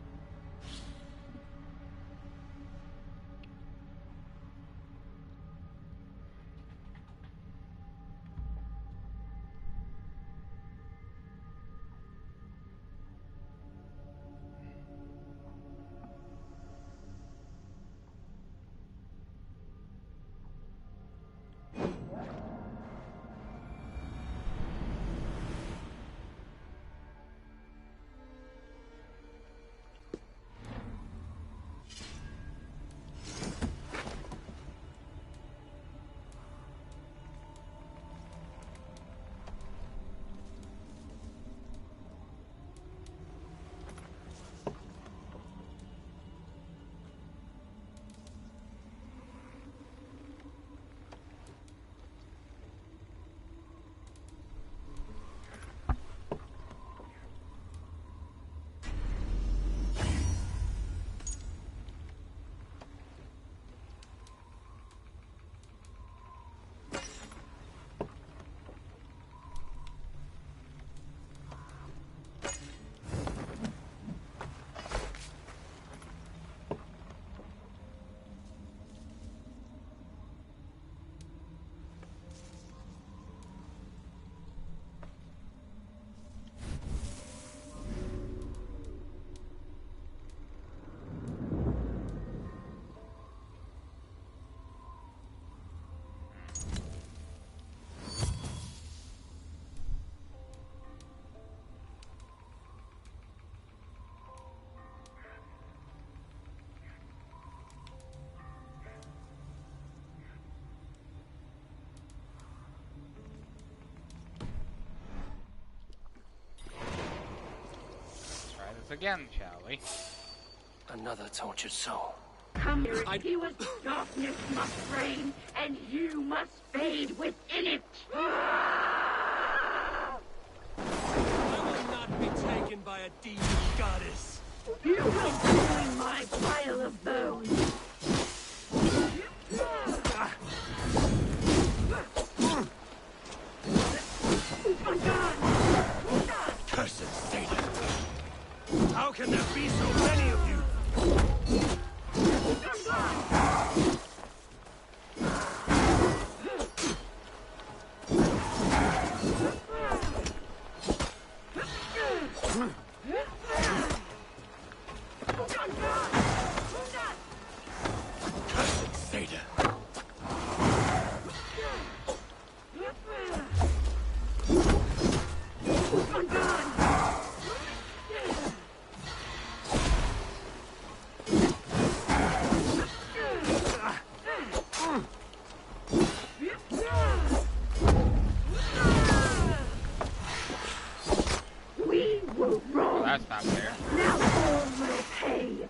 Speaker 1: once again, shall we?
Speaker 3: Another tortured soul.
Speaker 20: Come here, He darkness must reign, and you must fade within it.
Speaker 7: I will not be taken by a demon goddess.
Speaker 20: You will join my pile of bones.
Speaker 7: Cursed Satan! How can there be so many of you? Cursed Satan!
Speaker 20: We will roll.
Speaker 1: Well, that's not fair.
Speaker 20: Now all will pay.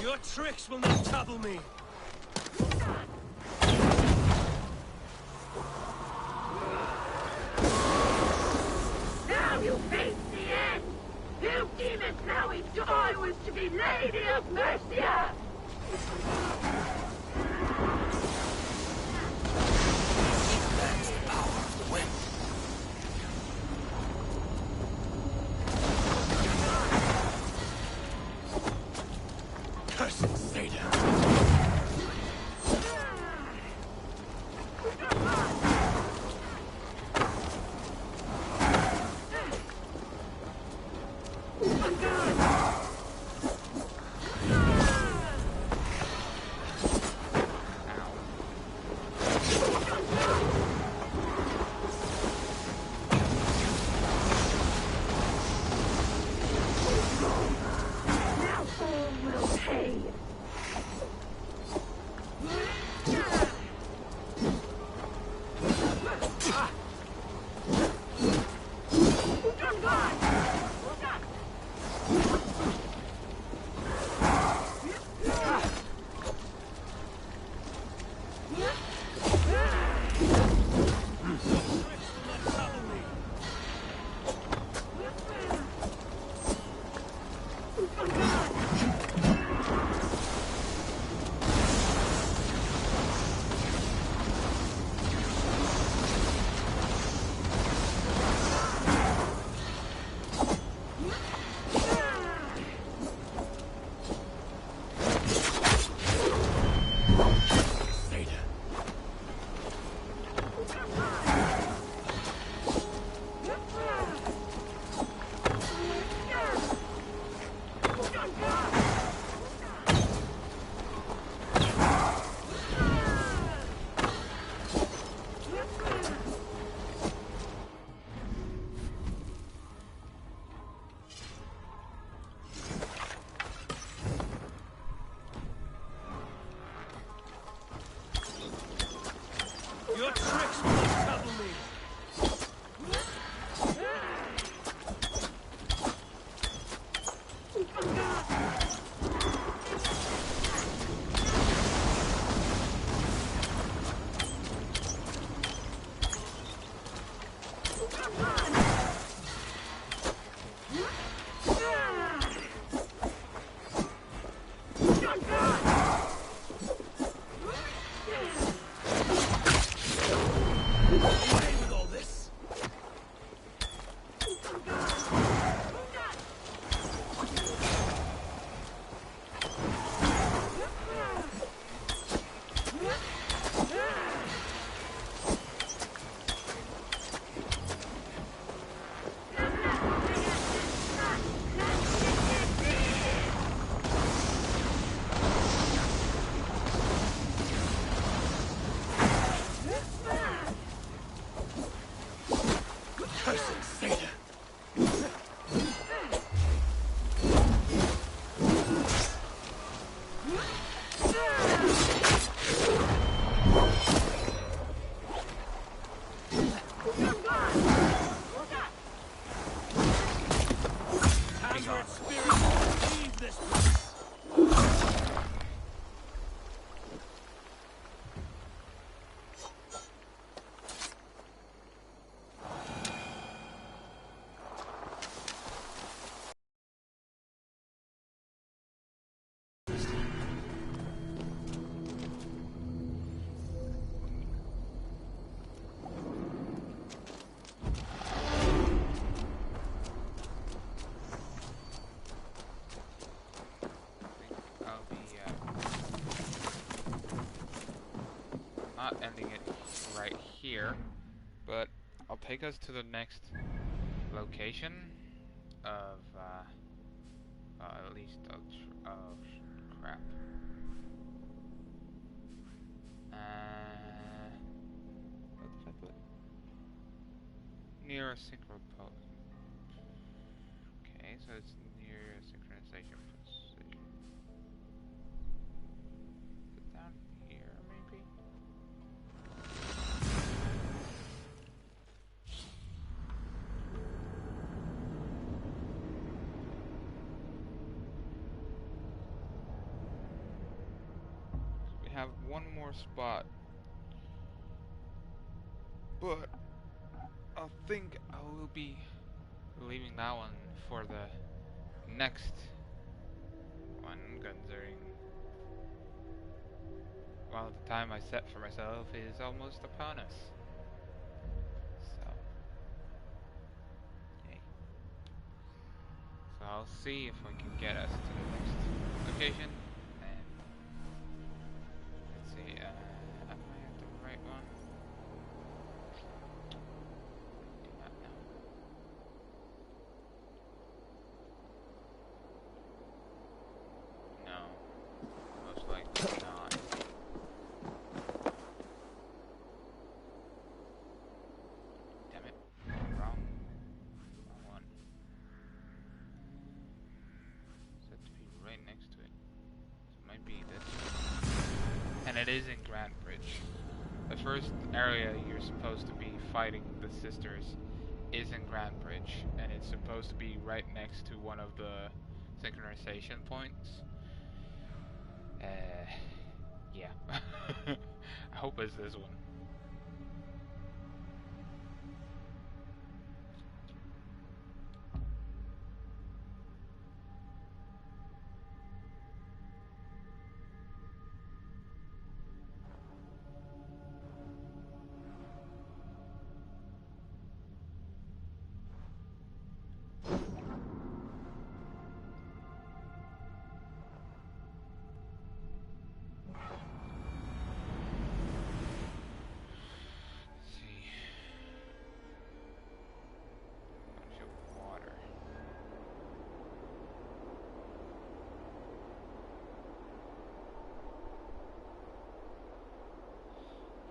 Speaker 7: Your tricks will not topple me.
Speaker 20: Now you face the end. You demons now I was to be Lady of Mercia.
Speaker 3: That's the power of the wind.
Speaker 7: Cursed Satan!
Speaker 20: Now all will pay.
Speaker 1: not ending it right here, but I'll take us to the next location of, at least, crap. What did I put? Near a synchro post. Okay, so it's near a synchronization position. Is it down here, maybe? We have one more spot, but I think I will be leaving that one for the next one, considering, well, the time I set for myself is almost upon us. So, yay. So I'll see if I can get us to the next location. And let's see, am I at the right one? Do not know. No, most likely not. Damn it, wrong one. Said to be right next to it, so it might be this one. And it is in Grand Bridge. The first area you're supposed to be fighting the sisters is in Grand Bridge, and it's supposed to be right next to one of the synchronization points. Yeah. I hope it's this one.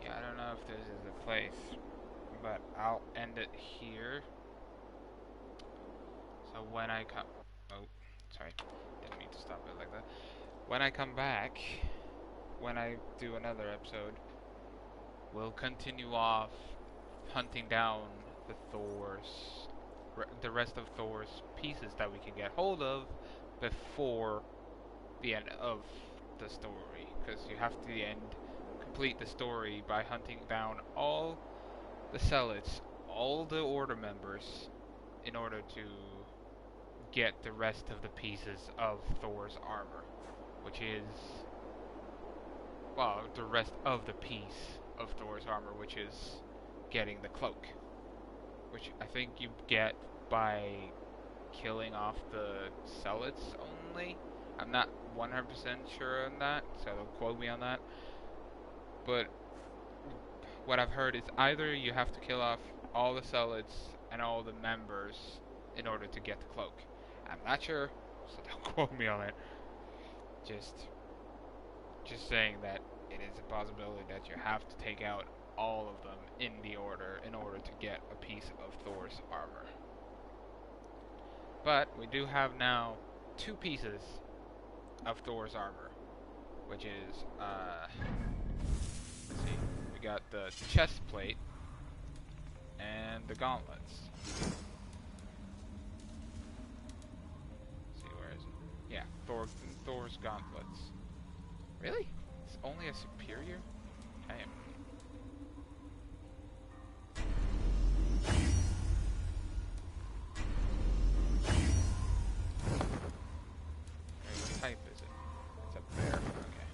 Speaker 1: I don't know if this is the place, but I'll end it here. So when I come... Oh, sorry. Didn't mean to stop it like that. When I come back, when I do another episode, we'll continue off hunting down the Thors, the rest of Thor's pieces that we can get hold of before the end of the story. Because you have to complete the story by hunting down all the Zealots, all the Order members, in order to get the rest of the pieces of Thor's armor, which is, well, the rest of the piece of Thor's armor, which is getting the cloak, which I think you get by killing off the Zealots only. I'm not 100% sure on that, so don't quote me on that. But what I've heard is either you have to kill off all the Zealots and all the members in order to get the cloak. I'm not sure, so don't quote me on it. Just saying that it is a possibility that you have to take out all of them in the order in order to get a piece of Thor's armor. But we do have now 2 pieces of Thor's armor, which is, let's see, we got the chest plate and the gauntlets. Let's see, where is it? Yeah, Thor's gauntlets. Really? It's only a superior? Damn. What type is it? It's a bear. Okay.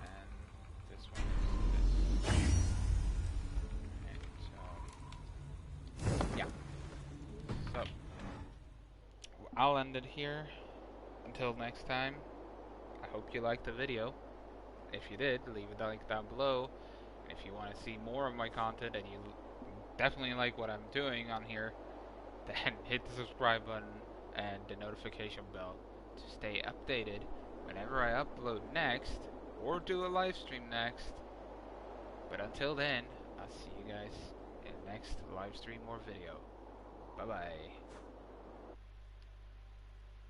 Speaker 1: And this one is this. Okay, so yeah. So I'll end it here. Until next time, I hope you liked the video, If you did, leave a like down below. And if you want to see more of my content and you definitely like what I'm doing on here, then hit the subscribe button and the notification bell to stay updated whenever I upload next or do a live stream next. But until then, I'll see you guys in the next live stream or video. Bye bye.